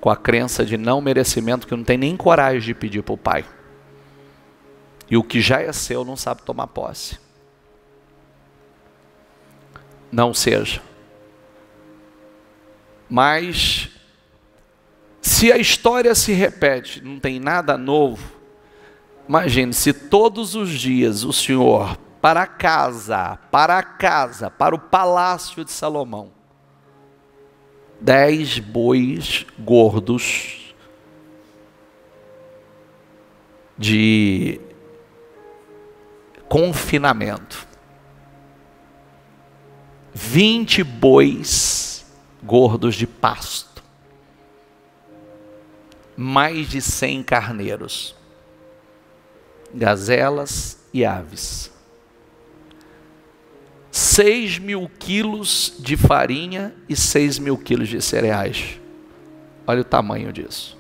Com a crença de não merecimento, que não tem nem coragem de pedir para o pai. E o que já é seu não sabe tomar posse. Não seja. Mas, se a história se repete, não tem nada novo, imagine se todos os dias o Senhor, para o palácio de Salomão, 10 bois gordos de confinamento, 20 bois gordos de pasto, mais de 100 carneiros, gazelas e aves, 6.000 quilos de farinha e 6.000 quilos de cereais. Olha o tamanho disso.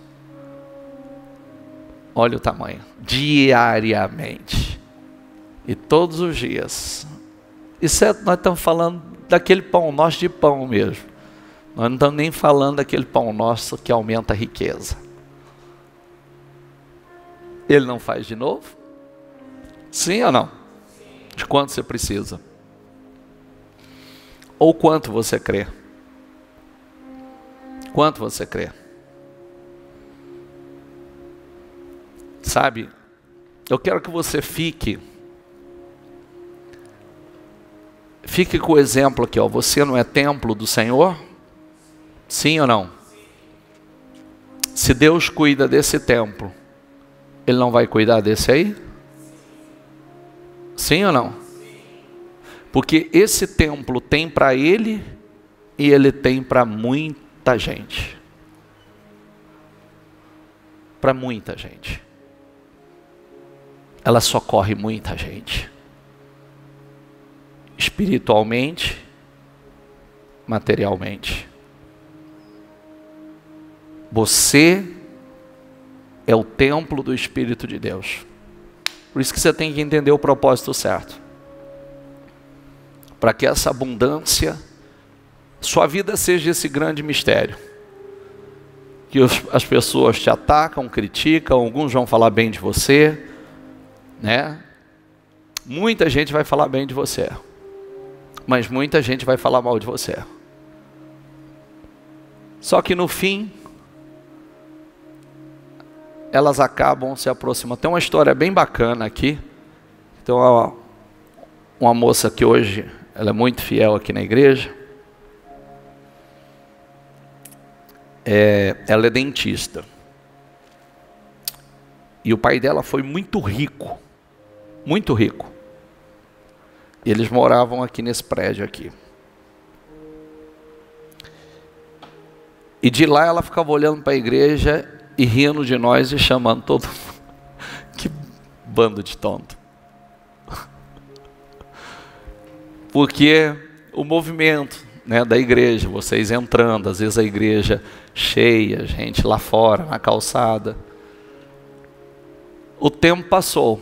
Olha o tamanho. Diariamente. E todos os dias. Isso nós estamos falando daquele pão nosso de pão mesmo. Nós não estamos nem falando daquele pão nosso que aumenta a riqueza. Ele não faz de novo? Sim ou não? De quanto você precisa? Ou quanto você crê? Quanto você crê? Sabe, eu quero que você fique com o exemplo aqui, ó. Você não é templo do Senhor? Sim ou não? Se Deus cuida desse templo, Ele não vai cuidar desse aí? Sim ou não? Porque esse templo tem para Ele e Ele tem para muita gente. Para muita gente. Ela socorre muita gente. Espiritualmente, materialmente. Você é o templo do Espírito de Deus. Por isso que você tem que entender o propósito certo. Para que essa abundância, sua vida seja esse grande mistério. Que as pessoas te atacam, criticam, alguns vão falar bem de você, né? Muita gente vai falar bem de você, mas muita gente vai falar mal de você. Só que no fim, elas acabam se aproximando. Tem uma história bem bacana aqui. Então, uma moça que hoje, ela é muito fiel aqui na igreja. Ela é dentista. E o pai dela foi muito rico. Muito rico. E eles moravam aqui nesse prédio aqui. E de lá ela ficava olhando para a igreja e rindo de nós e chamando todo mundo. Que bando de tonto. Porque o movimento, né, da igreja, vocês entrando, às vezes a igreja cheia, gente lá fora, na calçada. O tempo passou.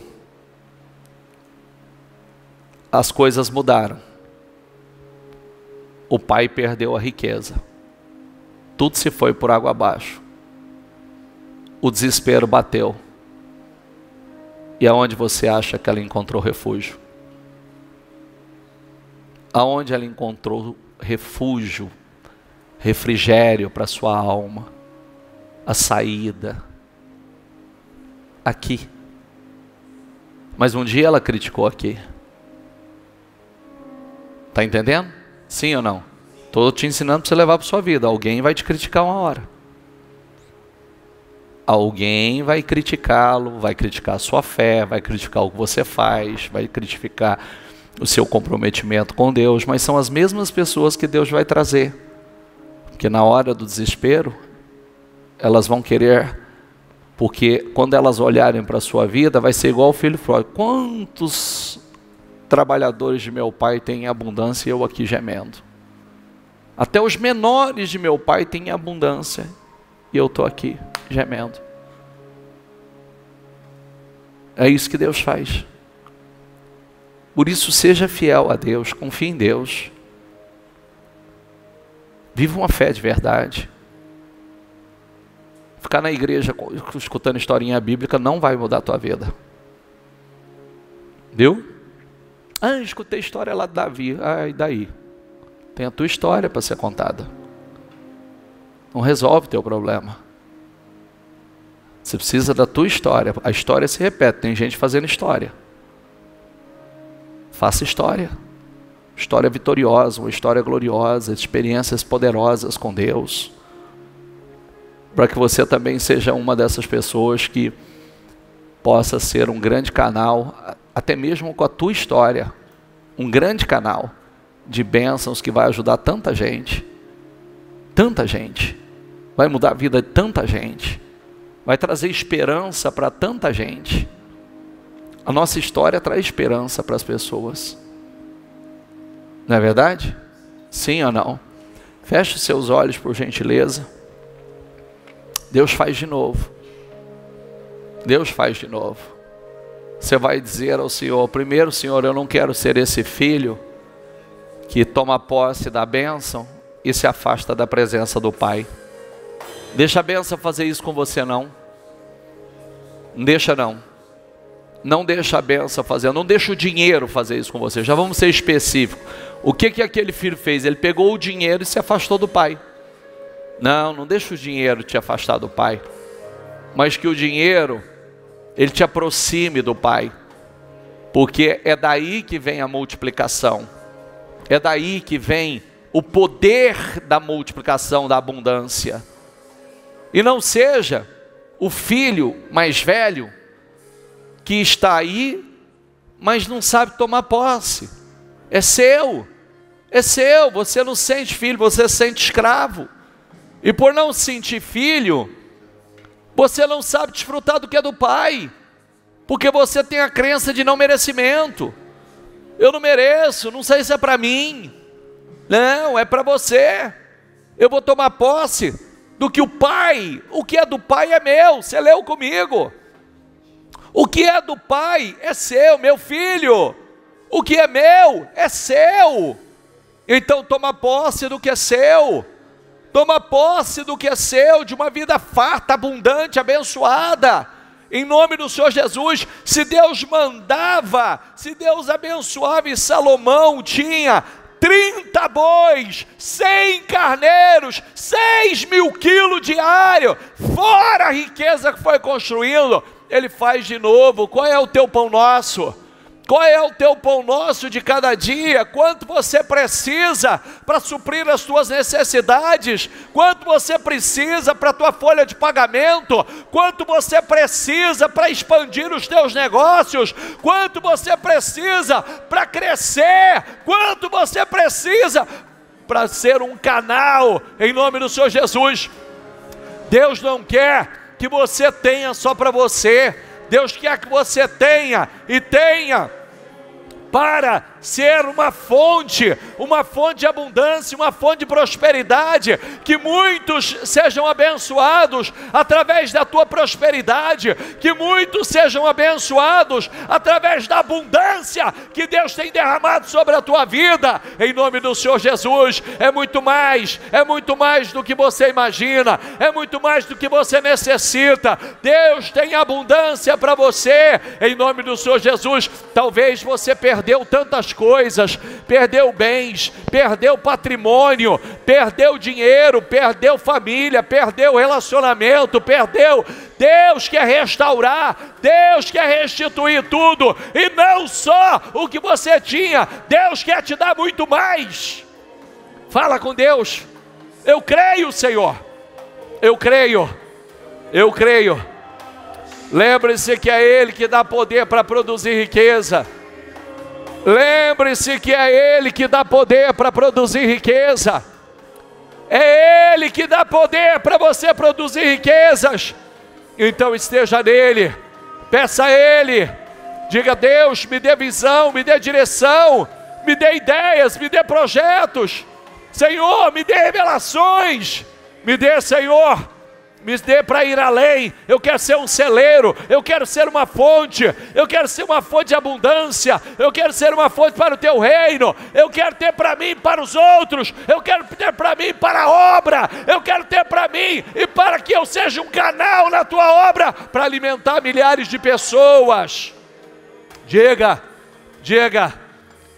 As coisas mudaram. O pai perdeu a riqueza. Tudo se foi por água abaixo. O desespero bateu. E aonde você acha que ela encontrou refúgio? Aonde ela encontrou refúgio, refrigério para sua alma, a saída? Aqui. Mas um dia ela criticou aqui. Está entendendo? Sim ou não? Estou te ensinando para você levar para sua vida. Alguém vai te criticar uma hora. Alguém vai criticá-lo, vai criticar a sua fé, vai criticar o que você faz, vai criticar o seu comprometimento com Deus, mas são as mesmas pessoas que Deus vai trazer. Porque na hora do desespero, elas vão querer, porque quando elas olharem para a sua vida, vai ser igual o filho pródigo. Quantos trabalhadores de meu pai têm abundância e eu aqui gemendo? Até os menores de meu pai têm abundância e eu estou aqui gemendo. É isso que Deus faz. Por isso, seja fiel a Deus, confie em Deus. Viva uma fé de verdade. Ficar na igreja escutando historinha bíblica não vai mudar a tua vida. Viu? Escutei a história lá de Davi. E daí? Tem a tua história para ser contada. Não resolve o teu problema. Você precisa da tua história. A história se repete. Tem gente fazendo história. Faça história. História vitoriosa, uma história gloriosa, experiências poderosas com Deus. Para que você também seja uma dessas pessoas que possa ser um grande canal, até mesmo com a tua história, um grande canal de bênçãos que vai ajudar tanta gente. Tanta gente. Vai mudar a vida de tanta gente. Vai trazer esperança para tanta gente. A nossa história traz esperança para as pessoas. Não é verdade? Sim ou não? Feche os seus olhos, por gentileza. Deus faz de novo. Deus faz de novo. você vai dizer ao Senhor: primeiro, Senhor, eu não quero ser esse filho que toma posse da bênção e se afasta da presença do Pai. Deixa a bênção fazer isso com você, não. Não deixa, não. Não deixa a bênção fazer, não deixa o dinheiro fazer isso com você. Já vamos ser específicos. O que aquele filho fez? Ele pegou o dinheiro e se afastou do pai. Não, não deixa o dinheiro te afastar do pai, mas que o dinheiro, ele te aproxime do pai, porque é daí que vem a multiplicação, é daí que vem o poder da multiplicação, da abundância. E não seja o filho mais velho que está aí, mas não sabe tomar posse. É seu, você não sente filho, você sente escravo. E por não sentir filho, você não sabe desfrutar do que é do pai, porque você tem a crença de não merecimento. Eu não mereço, não sei se é para mim. Não, é para você. Eu vou tomar posse do que o pai, o que é do pai é meu. Você leu comigo? O que é do pai é seu, meu filho. O que é meu é seu. Então toma posse do que é seu. Toma posse do que é seu, de uma vida farta, abundante, abençoada. Em nome do Senhor Jesus. Se Deus mandava, se Deus abençoava, e Salomão tinha 30 bois, 100 carneiros, 6.000 quilos diário, fora a riqueza que foi construindo, Ele faz de novo. Qual é o teu pão nosso? Qual é o teu pão nosso de cada dia? Quanto você precisa para suprir as tuas necessidades? Quanto você precisa para a tua folha de pagamento? Quanto você precisa para expandir os teus negócios? Quanto você precisa para crescer? Quanto você precisa para ser um canal em nome do Senhor Jesus? Deus não quer que você tenha só para você. Deus quer que você tenha, e tenha para ser uma fonte de abundância, uma fonte de prosperidade, que muitos sejam abençoados através da tua prosperidade, que muitos sejam abençoados através da abundância que Deus tem derramado sobre a tua vida, em nome do Senhor Jesus. É muito mais do que você imagina, é muito mais do que você necessita. Deus tem abundância para você, em nome do Senhor Jesus. Talvez você perdeu tantas coisas, perdeu bens, perdeu patrimônio, perdeu dinheiro, perdeu família, perdeu relacionamento, perdeu. Deus quer restaurar, Deus quer restituir tudo, e não só o que você tinha. Deus quer te dar muito mais. Fala com Deus. Eu creio, Senhor, eu creio. Lembre-se que é Ele que dá poder para produzir riqueza. Lembre-se que é Ele que dá poder para produzir riqueza. É Ele que dá poder para você produzir riquezas. Então esteja nele, peça a Ele, diga: Deus, me dê visão, me dê direção, me dê ideias, me dê projetos. Senhor, me dê revelações, me dê, Senhor, me dê para ir além. Eu quero ser um celeiro, eu quero ser uma fonte, eu quero ser uma fonte de abundância, eu quero ser uma fonte para o teu reino, eu quero ter para mim e para os outros, eu quero ter para mim e para a obra, eu quero ter para mim e para que eu seja um canal na tua obra, para alimentar milhares de pessoas. Diga,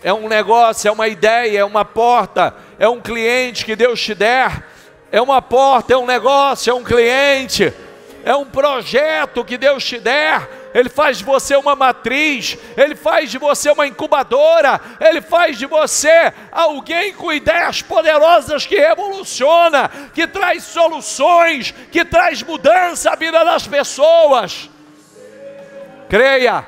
é um negócio, é uma ideia, é uma porta, é um cliente que Deus te der. É uma porta, é um negócio, é um cliente, é um projeto que Deus te der. Ele faz de você uma matriz, Ele faz de você uma incubadora, Ele faz de você alguém com ideias poderosas que revoluciona, que traz soluções, que traz mudança à vida das pessoas. Creia,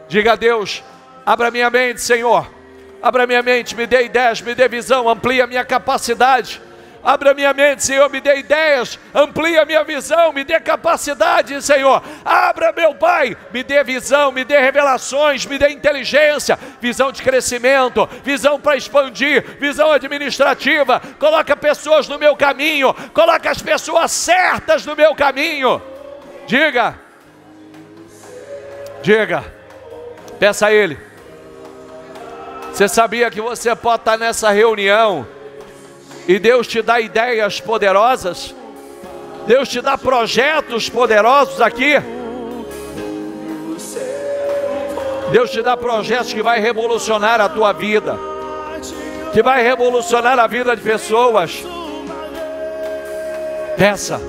diga a Deus: abra minha mente, Senhor. Abra minha mente, me dê ideias, me dê visão, amplie a minha capacidade. Abra minha mente, Senhor, me dê ideias, amplie a minha visão, me dê capacidade, Senhor. Abra, meu Pai, me dê visão, me dê revelações, me dê inteligência, visão de crescimento, visão para expandir, visão administrativa. Coloca pessoas no meu caminho, coloca as pessoas certas no meu caminho. Diga: Diga, peça a Ele. Você sabia que você pode estar nessa reunião e Deus te dá ideias poderosas? Deus te dá projetos poderosos aqui. Deus te dá projetos que vai revolucionar a tua vida, que vai revolucionar a vida de pessoas. Peça.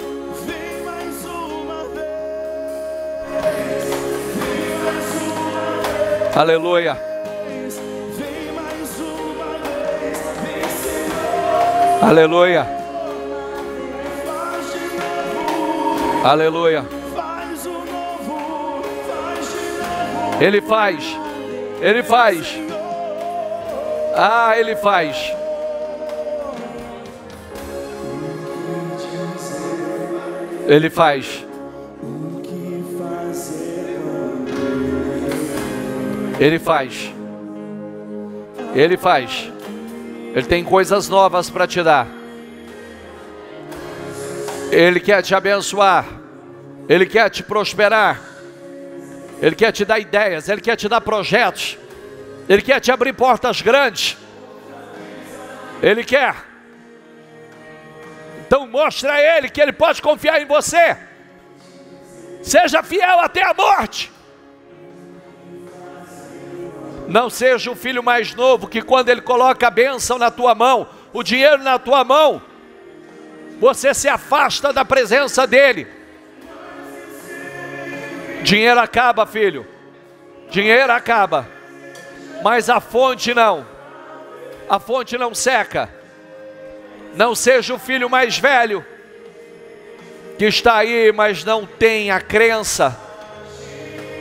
Aleluia. Aleluia. Aleluia. Ele faz. Ele faz. Ah, Ele faz. Ele faz. Ele faz. Ele faz. Ele tem coisas novas para te dar. Ele quer te abençoar. Ele quer te prosperar. Ele quer te dar ideias. Ele quer te dar projetos. Ele quer te abrir portas grandes. Ele quer. Então mostra a Ele que Ele pode confiar em você. Seja fiel até a morte. Não seja o filho mais novo que quando ele coloca a bênção na tua mão, o dinheiro na tua mão, você se afasta da presença dele. Dinheiro acaba, filho. Dinheiro acaba. Mas a fonte não. A fonte não seca. Não seja o filho mais velho que está aí, mas não tem a crença.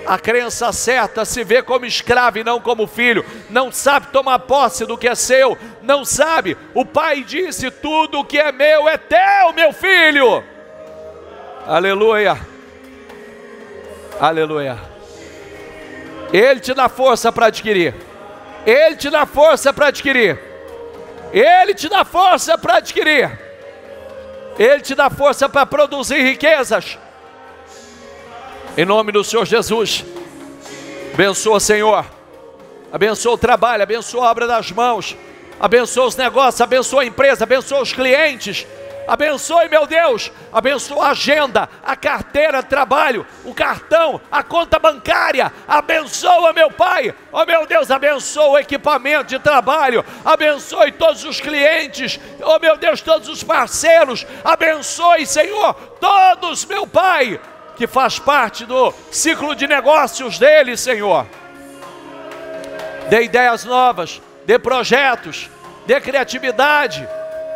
A crença certa, se vê como escravo e não como filho. Não sabe tomar posse do que é seu. Não sabe. O pai disse, tudo o que é meu é teu, meu filho. Aleluia. Aleluia. Ele te dá força para adquirir. Ele te dá força para adquirir. Ele te dá força para adquirir. Ele te dá força para produzir riquezas. Em nome do Senhor Jesus. Abençoa, Senhor. Abençoa o trabalho, abençoa a obra das mãos. Abençoa os negócios, abençoa a empresa, abençoa os clientes. Abençoe, meu Deus. Abençoa a agenda, a carteira de trabalho, o cartão, a conta bancária. Abençoa, meu Pai. Oh, meu Deus, abençoa o equipamento de trabalho. Abençoe todos os clientes. Oh, meu Deus, todos os parceiros. Abençoe, Senhor, todos, meu Pai, que faz parte do ciclo de negócios dele, Senhor. Dê ideias novas, dê projetos, dê criatividade,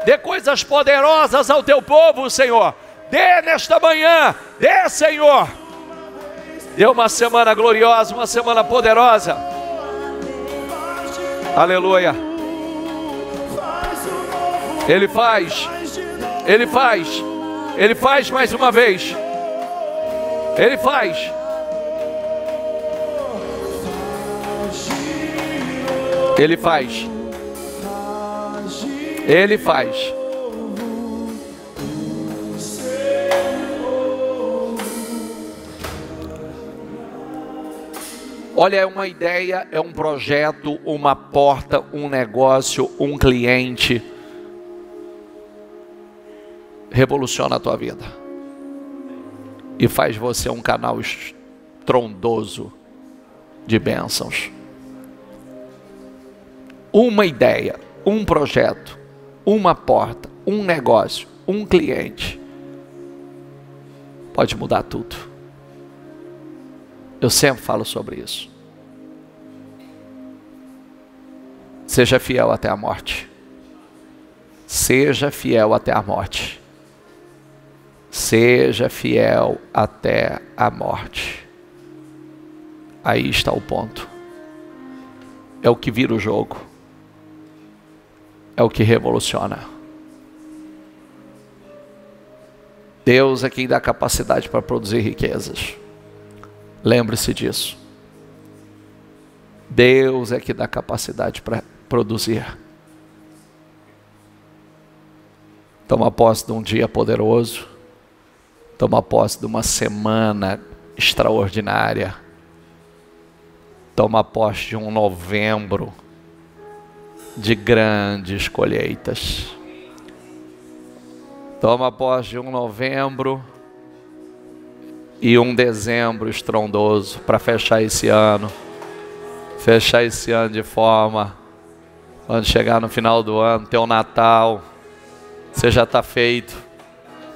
dê coisas poderosas ao teu povo, Senhor. Dê nesta manhã, dê, Senhor. Dê uma semana gloriosa, uma semana poderosa. Aleluia. Ele faz, Ele faz, Ele faz mais uma vez. Ele faz. Ele faz. Ele faz. Olha, é uma ideia, é um projeto, uma porta, um negócio, um cliente. Revoluciona a tua vida. E faz você um canal estrondoso de bênçãos. Uma ideia, um projeto, uma porta, um negócio, um cliente. Pode mudar tudo. Eu sempre falo sobre isso. Seja fiel até a morte. Seja fiel até a morte. Seja fiel até a morte. Aí está o ponto. É o que vira o jogo. É o que revoluciona. Deus é quem dá capacidade para produzir riquezas. Lembre-se disso. Deus é que dá capacidade para produzir. Toma posse de um dia poderoso. Toma posse de uma semana extraordinária. Toma posse de um novembro de grandes colheitas. Toma posse de um novembro e um dezembro estrondoso para fechar esse ano. Fechar esse ano de forma, quando chegar no final do ano, teu Natal, você já está feito.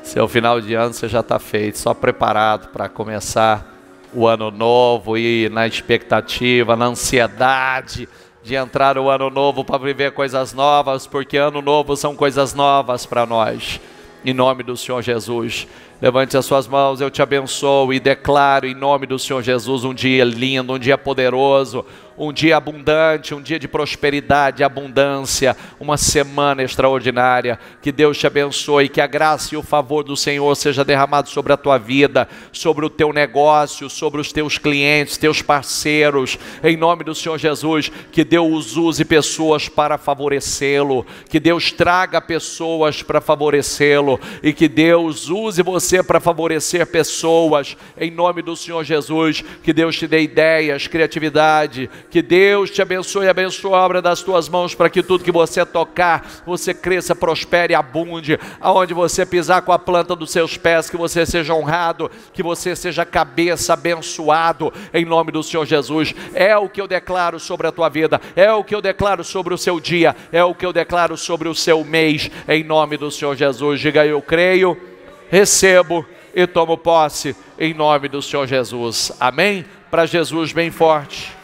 Seu final de ano você já está feito, só preparado para começar o ano novo e na expectativa, na ansiedade de entrar o ano novo para viver coisas novas, porque ano novo são coisas novas para nós. Em nome do Senhor Jesus, levante as suas mãos, eu te abençoo e declaro em nome do Senhor Jesus um dia lindo, um dia poderoso, um dia abundante, um dia de prosperidade, abundância, uma semana extraordinária. Que Deus te abençoe, que a graça e o favor do Senhor seja derramado sobre a tua vida, sobre o teu negócio, sobre os teus clientes, teus parceiros, em nome do Senhor Jesus. Que Deus use pessoas para favorecê-lo, que Deus traga pessoas para favorecê-lo e que Deus use você para favorecer pessoas, em nome do Senhor Jesus. Que Deus te dê ideias, criatividade. Que Deus te abençoe e abençoe a obra das tuas mãos, para que tudo que você tocar, você cresça, prospere, abunde. Aonde você pisar com a planta dos seus pés, que você seja honrado, que você seja cabeça, abençoado, em nome do Senhor Jesus. É o que eu declaro sobre a tua vida, é o que eu declaro sobre o seu dia, é o que eu declaro sobre o seu mês, em nome do Senhor Jesus. Diga: eu creio, recebo e tomo posse, em nome do Senhor Jesus. Amém? Para Jesus bem forte.